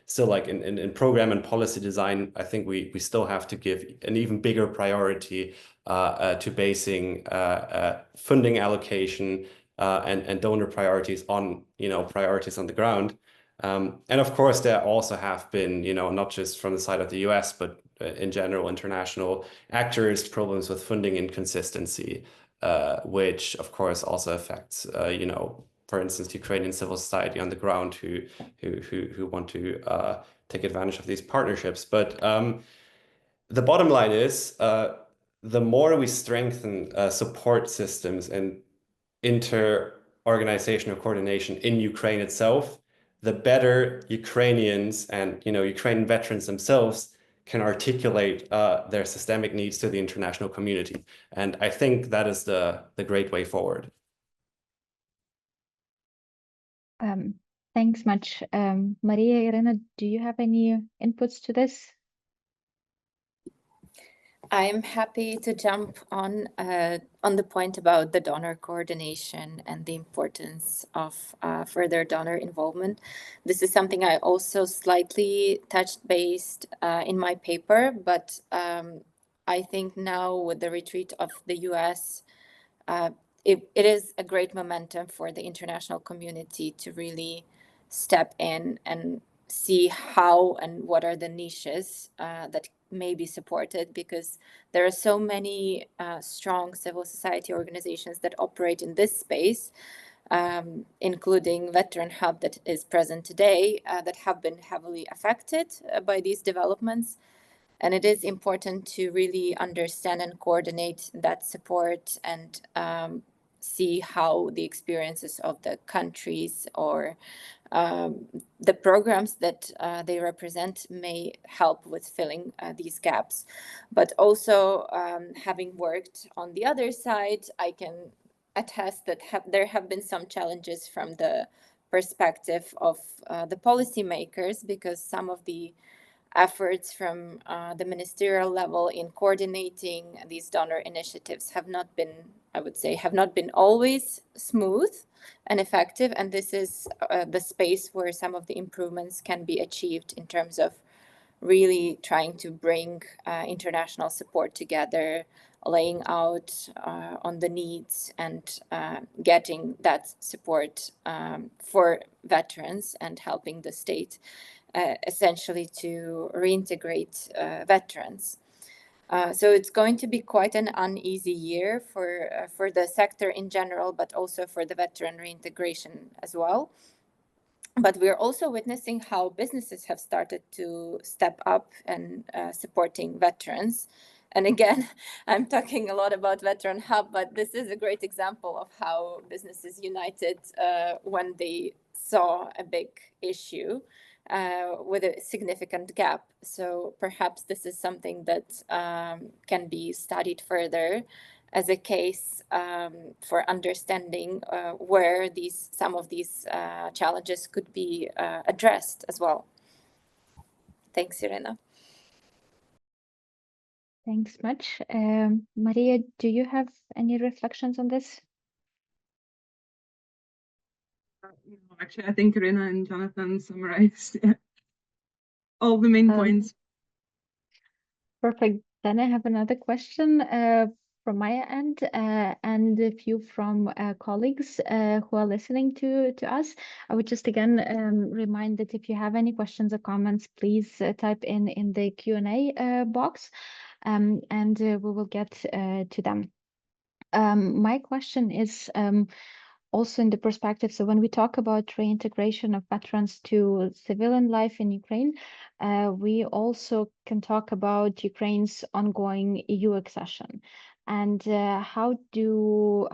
still, like in program and policy design, I think we still have to give an even bigger priority to basing funding allocation and donor priorities on, priorities on the ground. And of course, there also have been, not just from the side of the US, but in general, international actors, problems with funding inconsistency, which of course also affects, for instance, Ukrainian civil society on the ground who want to take advantage of these partnerships. But the bottom line is, the more we strengthen support systems and inter-organizational coordination in Ukraine itself, the better Ukrainians and Ukrainian veterans themselves can articulate their systemic needs to the international community. And I think that is the great way forward. Thanks much. Maria, Irena, do you have any inputs to this? I'm happy to jump on the point about the donor coordination and the importance of further donor involvement. This is something I also slightly touched based in my paper, but I think now with the retreat of the US, it is a great momentum for the international community to really step in and see how and what are the niches that may be supported, because there are so many strong civil society organizations that operate in this space, including Veteran Hub that is present today, that have been heavily affected by these developments. And it is important to really understand and coordinate that support and see how the experiences of the countries or the programs that they represent may help with filling these gaps. But also, having worked on the other side, I can attest that there have been some challenges from the perspective of the policymakers, because some of the efforts from the ministerial level in coordinating these donor initiatives have not been, I would say, have not been always smooth and effective. And this is the space where some of the improvements can be achieved in terms of really trying to bring international support together, laying out on the needs and getting that support for veterans and helping the state essentially to reintegrate veterans. So it's going to be quite an uneasy year for the sector in general, but also for the veteran reintegration as well. But we're also witnessing how businesses have started to step up and supporting veterans. And again, I'm talking a lot about Veteran Hub, but this is a great example of how businesses united when they saw a big issue with a significant gap. So perhaps this is something that can be studied further as a case for understanding where some of these challenges could be addressed as well. Thanks, Irena. Thanks much. Maria, do you have any reflections on this? No, actually, I think Irena and Jonathan summarized all the main points. Perfect. Then I have another question from my end and a few from colleagues who are listening to us. I would just again remind that if you have any questions or comments, please type in the Q&A box and we will get to them. My question is also in the perspective, so when we talk about reintegration of veterans to civilian life in Ukraine, we also can talk about Ukraine's ongoing EU accession and how to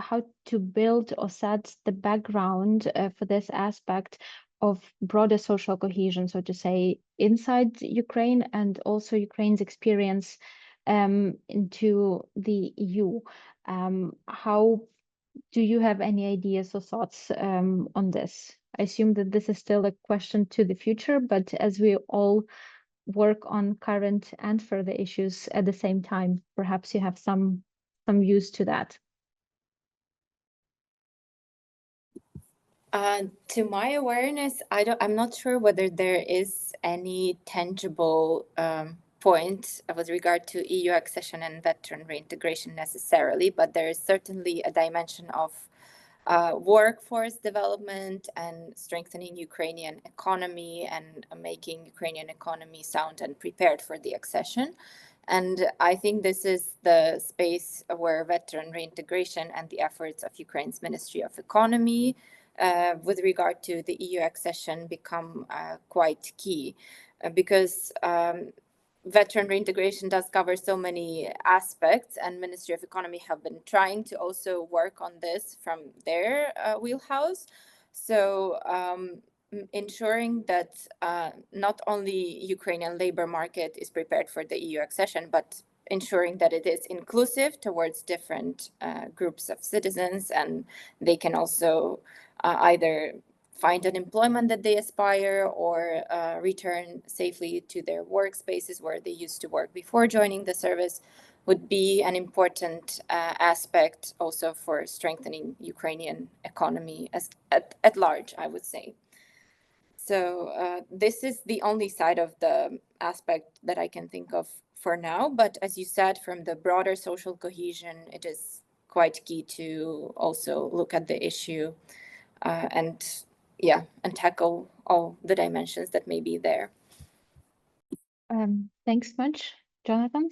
build or set the background for this aspect of broader social cohesion, so to say, inside Ukraine and also Ukraine's experience into the EU. How do you have any ideas or thoughts on this? I assume that this is still a question to the future, but as we all work on current and further issues at the same time, perhaps you have some views to that. To my awareness, I'm not sure whether there is any tangible point with regard to EU accession and veteran reintegration necessarily, but there is certainly a dimension of workforce development and strengthening Ukrainian economy and making Ukrainian economy sound and prepared for the accession. And I think this is the space where veteran reintegration and the efforts of Ukraine's Ministry of Economy with regard to the EU accession become quite key because veteran reintegration does cover so many aspects, and Ministry of Economy have been trying to also work on this from their wheelhouse. So ensuring that not only Ukrainian labor market is prepared for the EU accession, but ensuring that it is inclusive towards different groups of citizens, and they can also either find an employment that they aspire or return safely to their workspaces where they used to work before joining the service would be an important aspect also for strengthening Ukrainian economy at large, I would say. So this is the only side of the aspect that I can think of for now. But as you said, from the broader social cohesion, it is quite key to also look at the issue and tackle all the dimensions that may be there. Thanks much, Jonathan.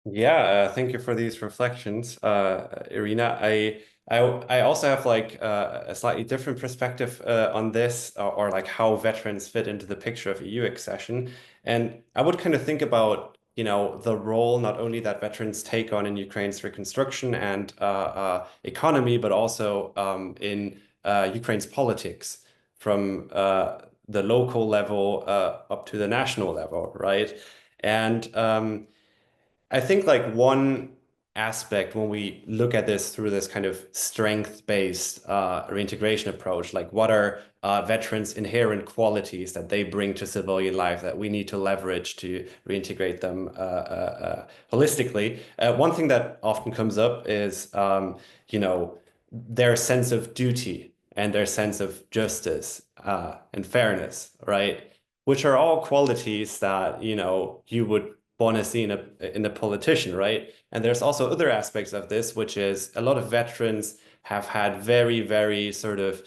Yeah, thank you for these reflections, Irina. I also have like a slightly different perspective on this, or like how veterans fit into the picture of EU accession. And I would kind of think about, you know, the role not only that veterans take on in Ukraine's reconstruction and economy, but also in Ukraine's politics from the local level up to the national level, right? And I think like one aspect when we look at this through this kind of strength-based reintegration approach, like what are veterans' inherent qualities that they bring to civilian life that we need to leverage to reintegrate them holistically. One thing that often comes up is, you know, their sense of duty and their sense of justice and fairness, right? Which are all qualities that, you know, you would want to see in a politician, right? And there's also other aspects of this, which is a lot of veterans have had very, very sort of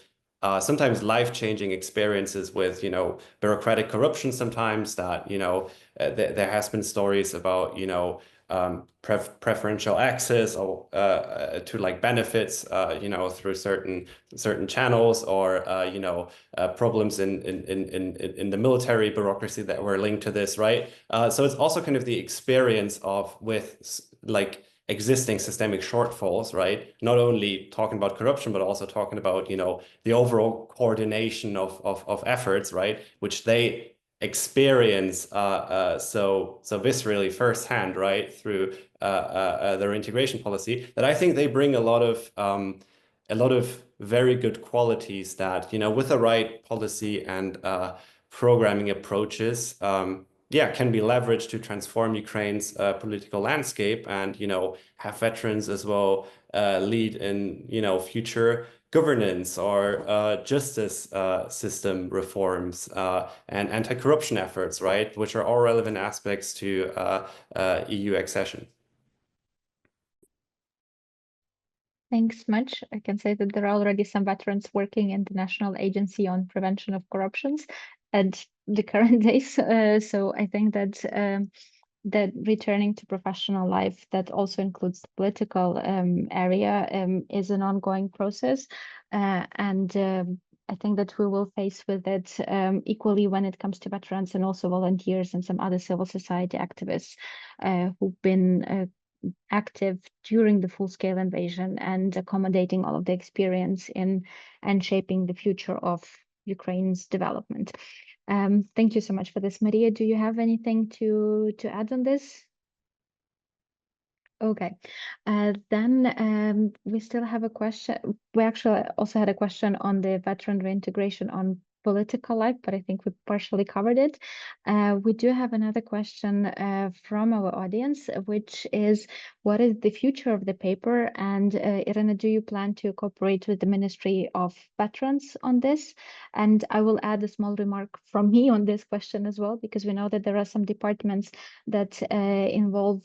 sometimes life-changing experiences with, you know, bureaucratic corruption sometimes that, you know, there has been stories about, you know, preferential access or to like benefits, you know, through certain channels, or you know, problems in the military bureaucracy that were linked to this, right? So it's also kind of the experience of with like existing systemic shortfalls, right? Not only talking about corruption, but also talking about, you know, the overall coordination of efforts, right? Which they experience so viscerally firsthand, right, through their integration policy, that I think they bring a lot of very good qualities that, you know, with the right policy and programming approaches, can be leveraged to transform Ukraine's political landscape and, you know, have veterans as well lead in, you know, future governance or justice system reforms and anti-corruption efforts, right, which are all relevant aspects to EU accession. Thanks much. I can say that there are already some veterans working in the National Agency on Prevention of Corruptions at the current days. So I think that that returning to professional life that also includes the political area is an ongoing process. I think that we will face with it equally when it comes to veterans and also volunteers and some other civil society activists who've been active during the full-scale invasion and accommodating all of the experience in and shaping the future of Ukraine's development. Thank you so much for this. Maria, do you have anything to add on this? Okay, then we still have a question. We actually also had a question on the veteran reintegration on political life, but I think we partially covered it. We do have another question from our audience, which is, what is the future of the paper? And Irina, do you plan to cooperate with the Ministry of Veterans on this? And I will add a small remark from me on this question as well, because we know that there are some departments that involve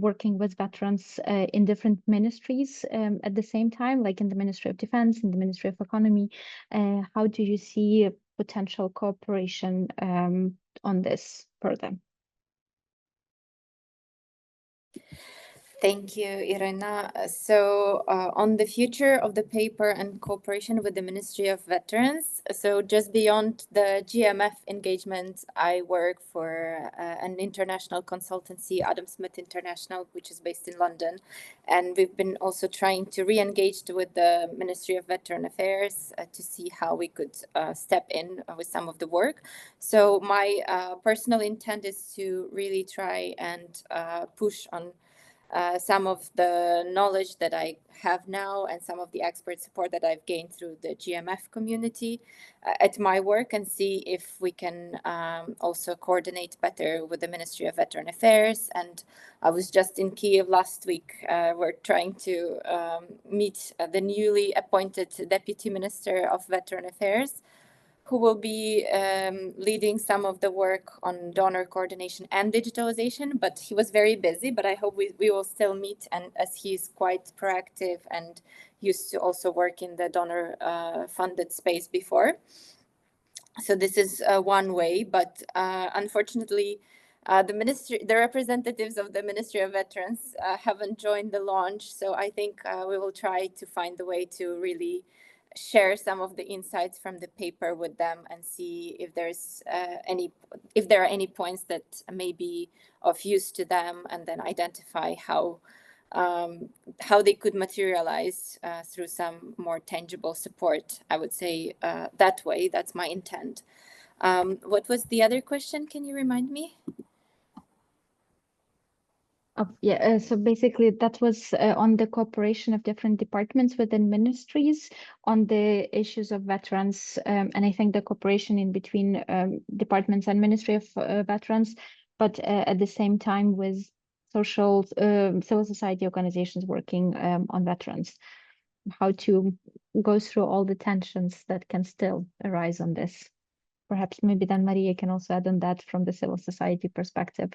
working with veterans in different ministries at the same time, like in the Ministry of Defense, in the Ministry of Economy. How do you see potential cooperation on this further? Thank you, Irina. So on the future of the paper and cooperation with the Ministry of Veterans, so just beyond the GMF engagement, I work for an international consultancy, Adam Smith International, which is based in London. And we've been also trying to re-engage with the Ministry of Veteran Affairs to see how we could step in with some of the work. So my personal intent is to really try and push on some of the knowledge that I have now and some of the expert support that I've gained through the GMF community at my work, and see if we can also coordinate better with the Ministry of Veteran Affairs. And I was just in Kiev last week. We're trying to meet the newly appointed Deputy Minister of Veteran Affairs, who will be leading some of the work on donor coordination and digitalization, but he was very busy, but I hope we will still meet, and as he's quite proactive and used to also work in the donor funded space before. So this is one way, but unfortunately, the representatives of the Ministry of Veterans haven't joined the launch. So I think we will try to find a way to really share some of the insights from the paper with them and see if if there are any points that may be of use to them, and then identify how they could materialize through some more tangible support. I would say that way. That's my intent. What was the other question? Can you remind me? So basically that was on the cooperation of different departments within ministries on the issues of veterans, and I think the cooperation in between departments and Ministry of Veterans, but at the same time with civil society organizations working on veterans, how to go through all the tensions that can still arise on this. Perhaps maybe then Maria can also add on that from the civil society perspective.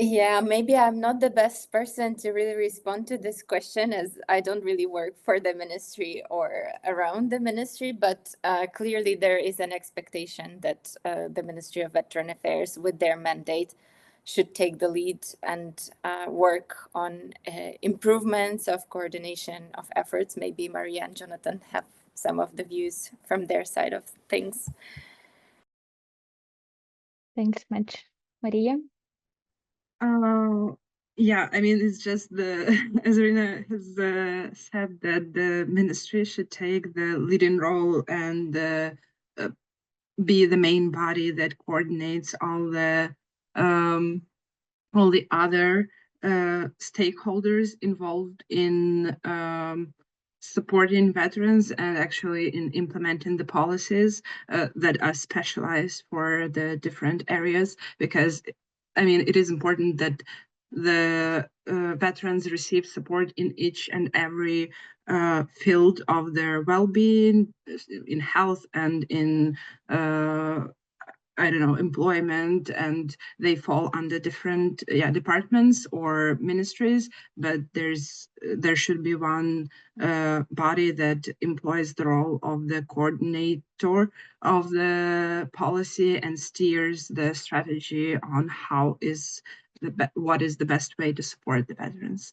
Yeah, maybe I'm not the best person to really respond to this question, as I don't really work for the ministry or around the ministry, but clearly there is an expectation that the Ministry of Veteran Affairs, with their mandate, should take the lead and work on improvements of coordination of efforts. Maybe Maria and Jonathan have some of the views from their side of things. Thanks much. Maria? Yeah, I mean, it's just as Irina has said, that the ministry should take the leading role and be the main body that coordinates all the other stakeholders involved in supporting veterans and actually in implementing the policies that are specialized for the different areas. Because, I mean, it is important that the veterans receive support in each and every field of their well-being, in health and in I don't know, employment, and they fall under different departments or ministries, but there should be one body that employs the role of the coordinator of the policy and steers the strategy on what is the best way to support the veterans.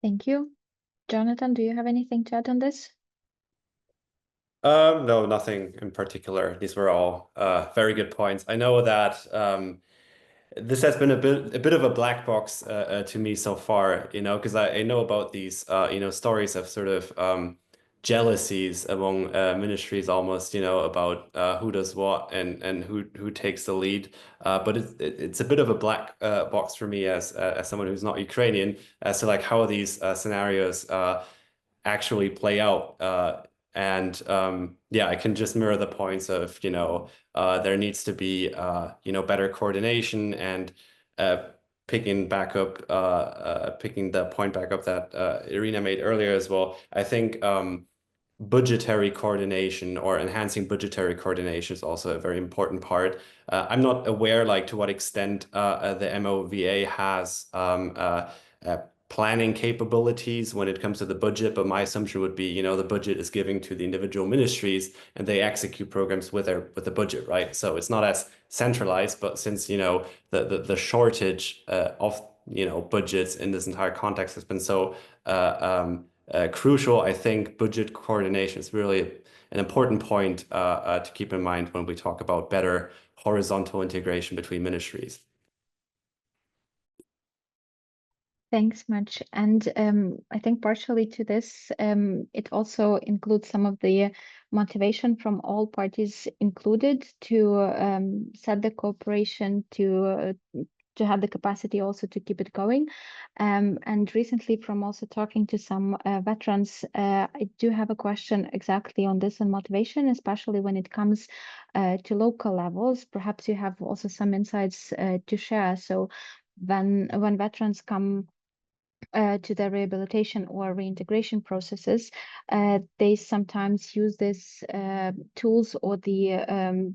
Thank you. Jonathan, do you have anything to add on this? No, nothing in particular. These were all very good points. I know that this has been a bit of a black box to me so far, because I know about these stories of sort of jealousies among ministries, almost, about who does what and who takes the lead. But it's a bit of a black box for me as someone who's not Ukrainian, as to like how these scenarios actually play out. And yeah, I can just mirror the points of, there needs to be, better coordination, and picking the point back up that Irina made earlier as well. I think budgetary coordination or enhancing budgetary coordination is also a very important part. I'm not aware like to what extent the MOVA has planning capabilities when it comes to the budget, but my assumption would be, the budget is given to the individual ministries and they execute programs with the budget, right? So it's not as centralized, but since, the shortage of, budgets in this entire context has been so crucial, I think budget coordination is really an important point to keep in mind when we talk about better horizontal integration between ministries. Thanks much. And I think partially to this, it also includes some of the motivation from all parties included to set the cooperation to have the capacity also to keep it going. And recently, from also talking to some veterans, I do have a question exactly on this and motivation, especially when it comes to local levels. Perhaps you have also some insights to share. So when veterans come to their rehabilitation or reintegration processes, they sometimes use these tools or the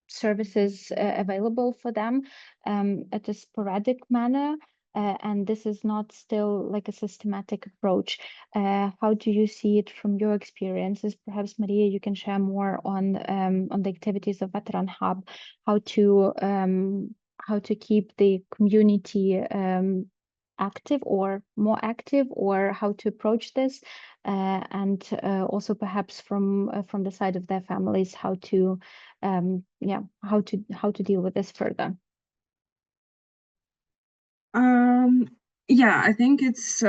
services available for them at a sporadic manner. And this is not still like a systematic approach. How do you see it from your experiences? Perhaps, Maria, you can share more on the activities of Veteran Hub, how to keep the community active or more active, or how to approach this, and also perhaps from the side of their families, how to deal with this further. Yeah, I think it's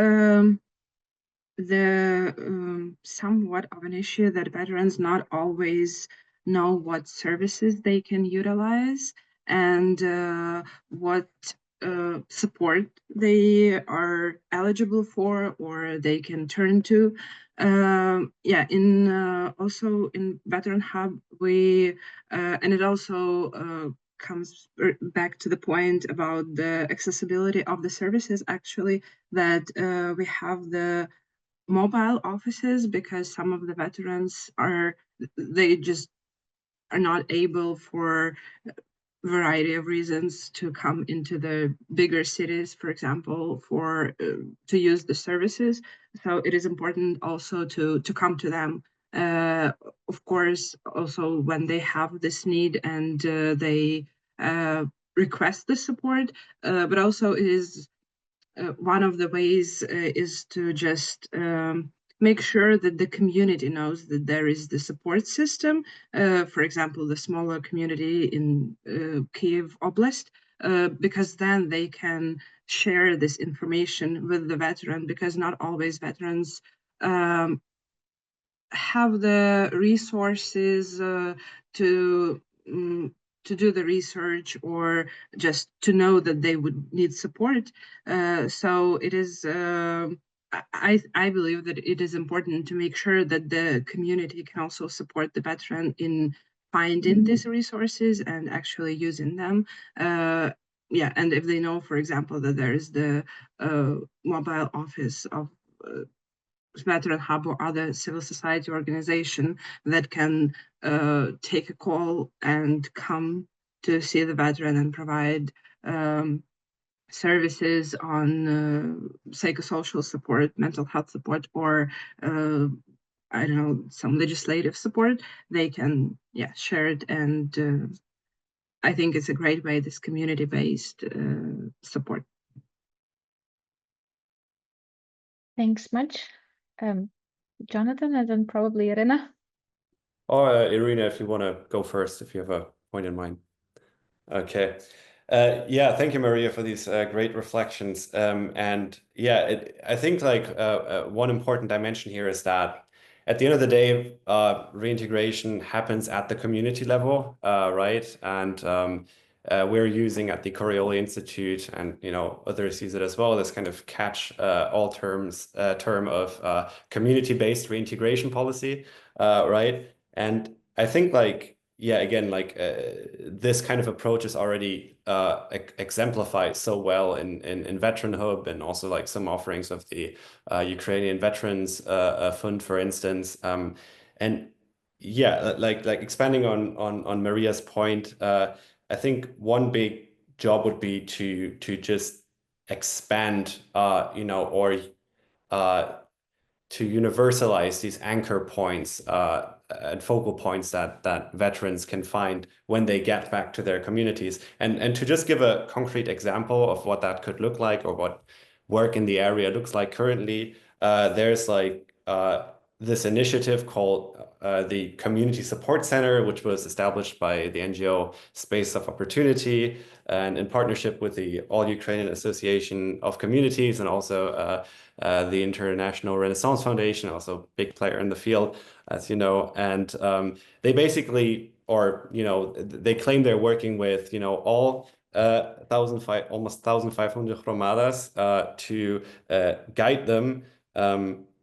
somewhat of an issue that veterans not always know what services they can utilize and what support they are eligible for or they can turn to. Yeah, also in Veteran Hub, we and it also comes back to the point about the accessibility of the services, actually, that we have the mobile offices because some of the veterans they just are not able for variety of reasons to come into the bigger cities, for example, for to use the services. So it is important also to come to them. Of course, also when they have this need and they request the support, but also it is one of the ways is to just make sure that the community knows that there is the support system. For example, the smaller community in Kyiv Oblast, because then they can share this information with the veteran, because not always veterans have the resources to do the research or just to know that they would need support. So it is, I believe that it is important to make sure that the community can also support the veteran in finding these resources and actually using them. Yeah, and if they know, for example, that there is the mobile office of Veteran Hub or other civil society organization that can take a call and come to see the veteran and provide services on psychosocial support, mental health support, or I don't know, some legislative support, they can share it. And I think it's a great way, this community-based support. Thanks much. Jonathan, and then probably Irina. Or Irina, if you want to go first, if you have a point in mind. Okay. Yeah, thank you, Maria, for these great reflections. And yeah, I think like one important dimension here is that at the end of the day, reintegration happens at the community level, right? And we're using at the Coriolis Institute, and others use it as well, this kind of catch-all term of community-based reintegration policy, right? And I think like, yeah, again, like this kind of approach is already exemplified so well in Veteran Hub, and also like some offerings of the Ukrainian Veterans Fund, for instance. And yeah, like expanding on Maria's point, I think one big job would be to just expand, or to universalize these anchor points and focal points that veterans can find when they get back to their communities. And to just give a concrete example of what that could look like, or what work in the area looks like currently, there's like this initiative called the Community Support Center, which was established by the NGO Space of Opportunity and in partnership with the All Ukrainian Association of Communities and also the International Renaissance Foundation, also a big player in the field, as you know. And they basically, they claim they're working with, all almost 1,500 romadas to guide them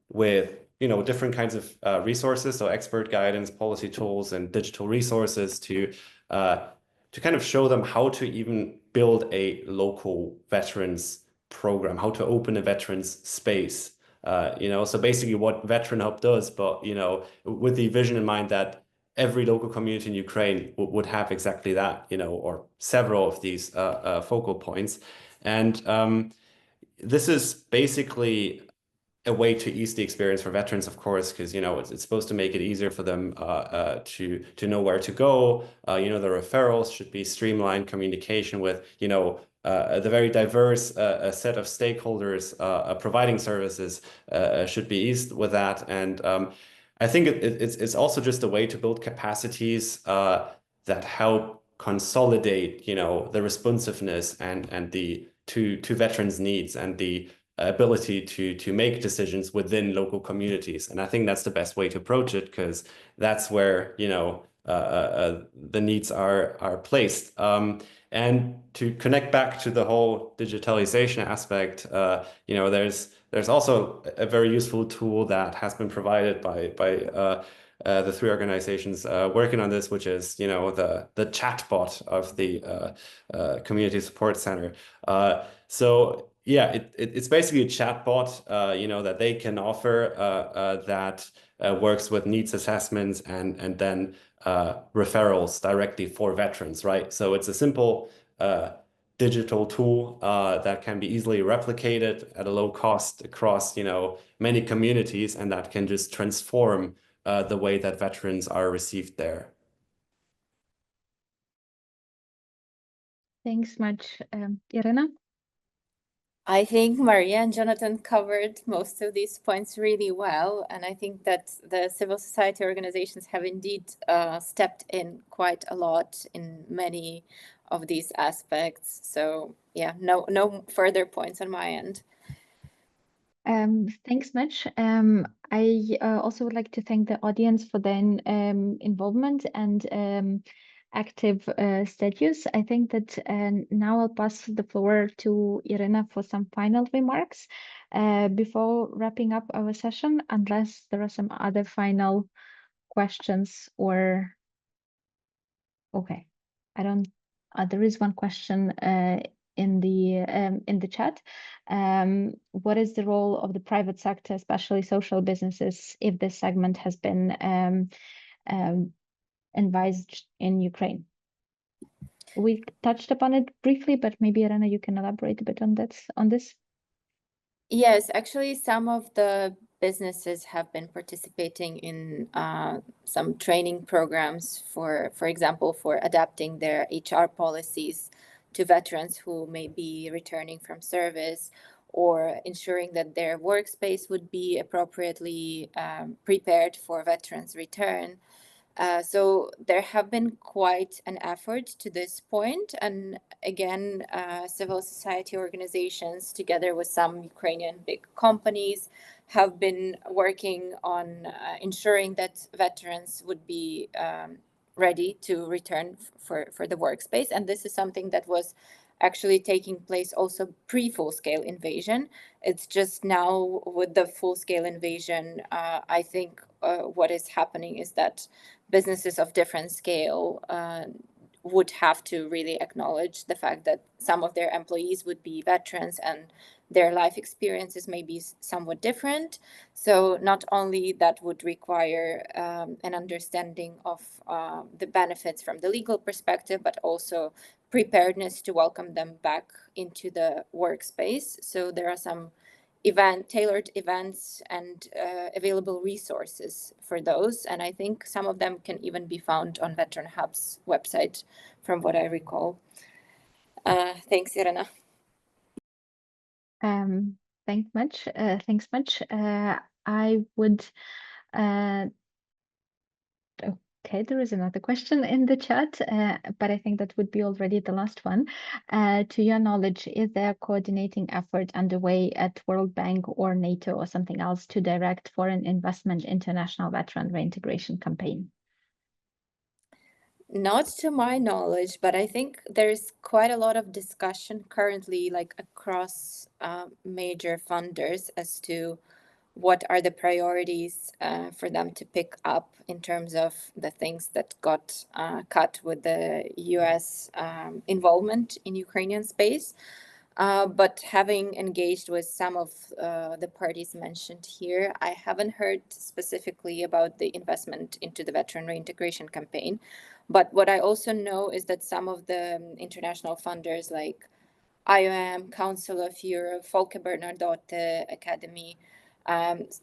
with different kinds of resources, so expert guidance, policy tools, and digital resources to kind of show them how to even build a local veterans program, how to open a veterans space. So basically what Veteran Hub does, but with the vision in mind that every local community in Ukraine would have exactly that, or several of these focal points. And this is basically a way to ease the experience for veterans, of course, because it's supposed to make it easier for them to know where to go. The referrals should be streamlined. Communication with the very diverse set of stakeholders providing services should be eased with that. And I think it's also just a way to build capacities that help consolidate the responsiveness and the to veterans' needs and the ability to make decisions within local communities. And I think that's the best way to approach it, because that's where the needs are placed. And to connect back to the whole digitalization aspect, there's also a very useful tool that has been provided by the three organizations working on this, which is the chatbot of the Community Support Center. So yeah, it's basically a chatbot, that they can offer that works with needs assessments and then referrals directly for veterans, right? So it's a simple digital tool that can be easily replicated at a low cost across, many communities, and that can just transform the way that veterans are received there. Thanks much, Irina. I think Maria and Jonathan covered most of these points really well, and I think that the civil society organizations have indeed stepped in quite a lot in many of these aspects. So yeah, no further points on my end. Thanks much. I also would like to thank the audience for their involvement and active status. I think that now I'll pass the floor to Irina for some final remarks before wrapping up our session, unless there are some other final questions or... Okay, I don't... there is one question in the chat. What is the role of the private sector, especially social businesses, if this segment has been envisaged in Ukraine? We touched upon it briefly, but maybe Irina, you can elaborate a bit on this. Yes, actually, some of the businesses have been participating in some training programs for example, for adapting their HR policies to veterans who may be returning from service, or ensuring that their workspace would be appropriately prepared for veterans' return. So there have been quite an effort to this point, and again, civil society organizations, together with some Ukrainian big companies, have been working on ensuring that veterans would be ready to return for the workspace. And this is something that was actually taking place also pre-full-scale invasion. It's just now with the full-scale invasion, I think what is happening is that businesses of different scale would have to really acknowledge the fact that some of their employees would be veterans and their life experiences may be somewhat different. So not only that would require an understanding of the benefits from the legal perspective, but also preparedness to welcome them back into the workspace. So there are some tailored events and available resources for those. And I think some of them can even be found on Veteran Hub's website, from what I recall. Thanks, Irina. Thanks much. I would Okay, there is another question in the chat, but I think that would be already the last one. To your knowledge, is there a coordinating effort underway at World Bank or NATO or something else to direct foreign investment international veteran reintegration campaign? Not to my knowledge, but I think there's quite a lot of discussion currently, like across major funders, as to what are the priorities for them to pick up in terms of the things that got cut with the US involvement in Ukrainian space. But having engaged with some of the parties mentioned here, I haven't heard specifically about the investment into the veteran reintegration campaign. But what I also know is that some of the international funders like IOM, Council of Europe, Folke Bernadotte Academy,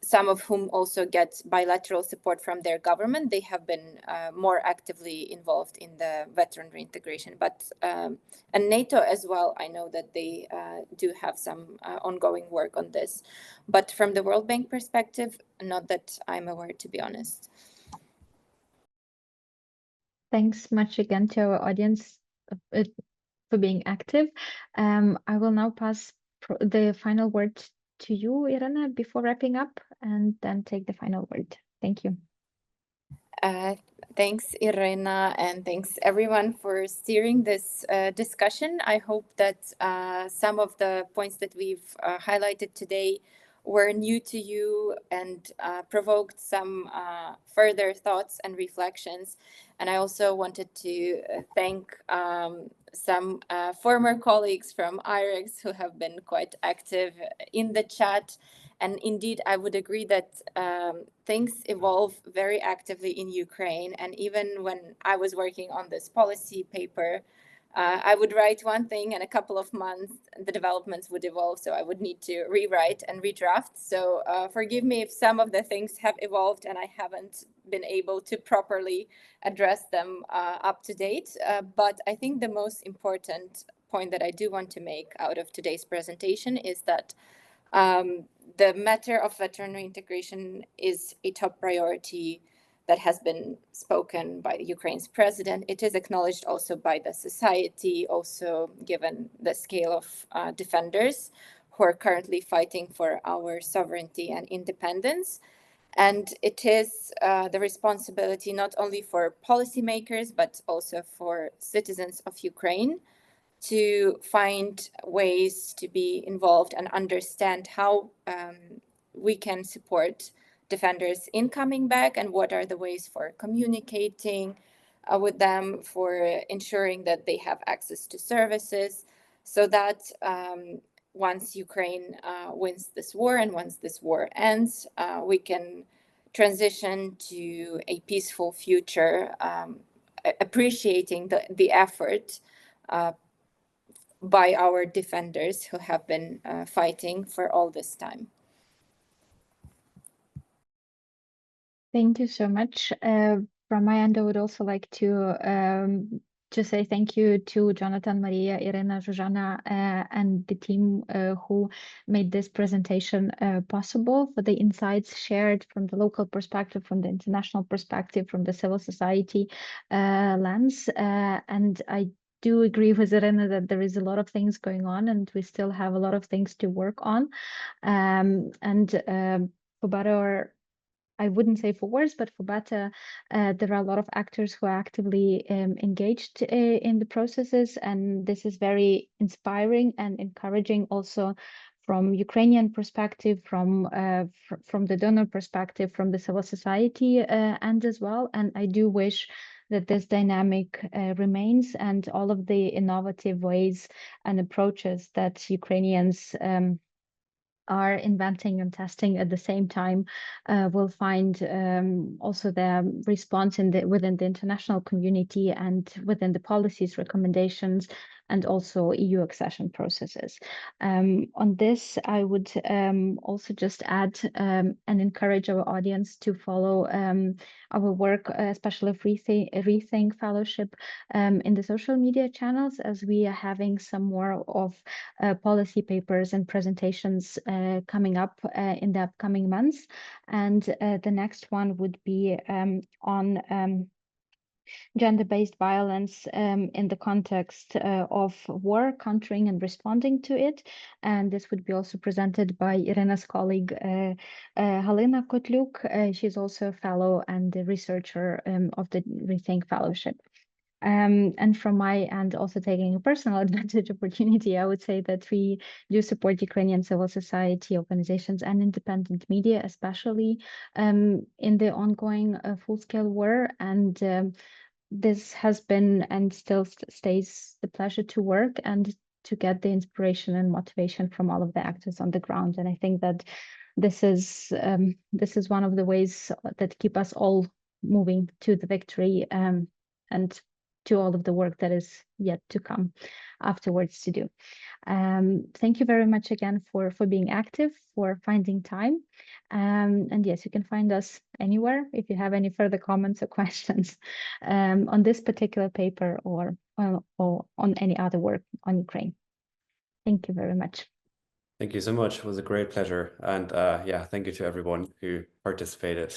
some of whom also get bilateral support from their government, they have been more actively involved in the veteran reintegration. But and NATO as well, I know that they do have some ongoing work on this. But from the World Bank perspective, not that I'm aware, to be honest. Thanks much again to our audience for being active. I will now pass the final word to you, Irena, before wrapping up, and then take the final word. Thank you. Thanks, Irena, and thanks everyone for steering this discussion. I hope that some of the points that we've highlighted today were new to you and provoked some further thoughts and reflections. And I also wanted to thank some former colleagues from IREX who have been quite active in the chat. And indeed, I would agree that things evolve very actively in Ukraine. And even when I was working on this policy paper, I would write one thing and a couple of months, the developments would evolve. So I would need to rewrite and redraft. So forgive me if some of the things have evolved and I haven't been able to properly address them up to date. But I think the most important point that I do want to make out of today's presentation is that the matter of veteran reintegration is a top priority that has been spoken by Ukraine's president. It is acknowledged also by the society, also given the scale of defenders who are currently fighting for our sovereignty and independence. And it is the responsibility not only for policymakers, but also for citizens of Ukraine to find ways to be involved and understand how we can support defenders in coming back and what are the ways for communicating with them, for ensuring that they have access to services, so that once Ukraine wins this war and once this war ends, we can transition to a peaceful future, appreciating the effort by our defenders who have been fighting for all this time. Thank you so much. From my end, I would also like to say thank you to Jonathan, Maria, Irena, Zuzana, and the team who made this presentation possible, for the insights shared from the local perspective, from the international perspective, from the civil society lens. And I do agree with Irena that there is a lot of things going on and we still have a lot of things to work on. For better or I wouldn't say for worse, but for better, there are a lot of actors who are actively engaged in the processes, and this is very inspiring and encouraging also from Ukrainian perspective, from the donor perspective, from the civil society end as well. And I do wish that this dynamic remains, and all of the innovative ways and approaches that Ukrainians are inventing and testing at the same time will find also their response within the international community and within the policies, recommendations, and also EU accession processes. On this, I would also just add and encourage our audience to follow our work, especially of Rethink Fellowship in the social media channels, as we are having some more of policy papers and presentations coming up in the upcoming months. And the next one would be on gender-based violence in the context of war, countering and responding to it. And this would be also presented by Irena's colleague, Halina Kotluk. She's also a fellow and a researcher of the Rethink Fellowship. And from my end, also taking a personal advantage opportunity, I would say that we do support Ukrainian civil society organizations and independent media, especially in the ongoing full-scale war. And this has been and still stays the pleasure to work and to get the inspiration and motivation from all of the actors on the ground. And I think that this is one of the ways that keep us all moving to the victory and to all of the work that is yet to come afterwards to do. Thank you very much again for being active, for finding time. And yes, you can find us anywhere if you have any further comments or questions on this particular paper or on any other work on Ukraine. Thank you very much. Thank you so much. It was a great pleasure. And yeah, thank you to everyone who participated.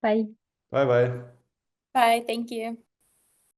Bye. Bye-bye. Bye, thank you.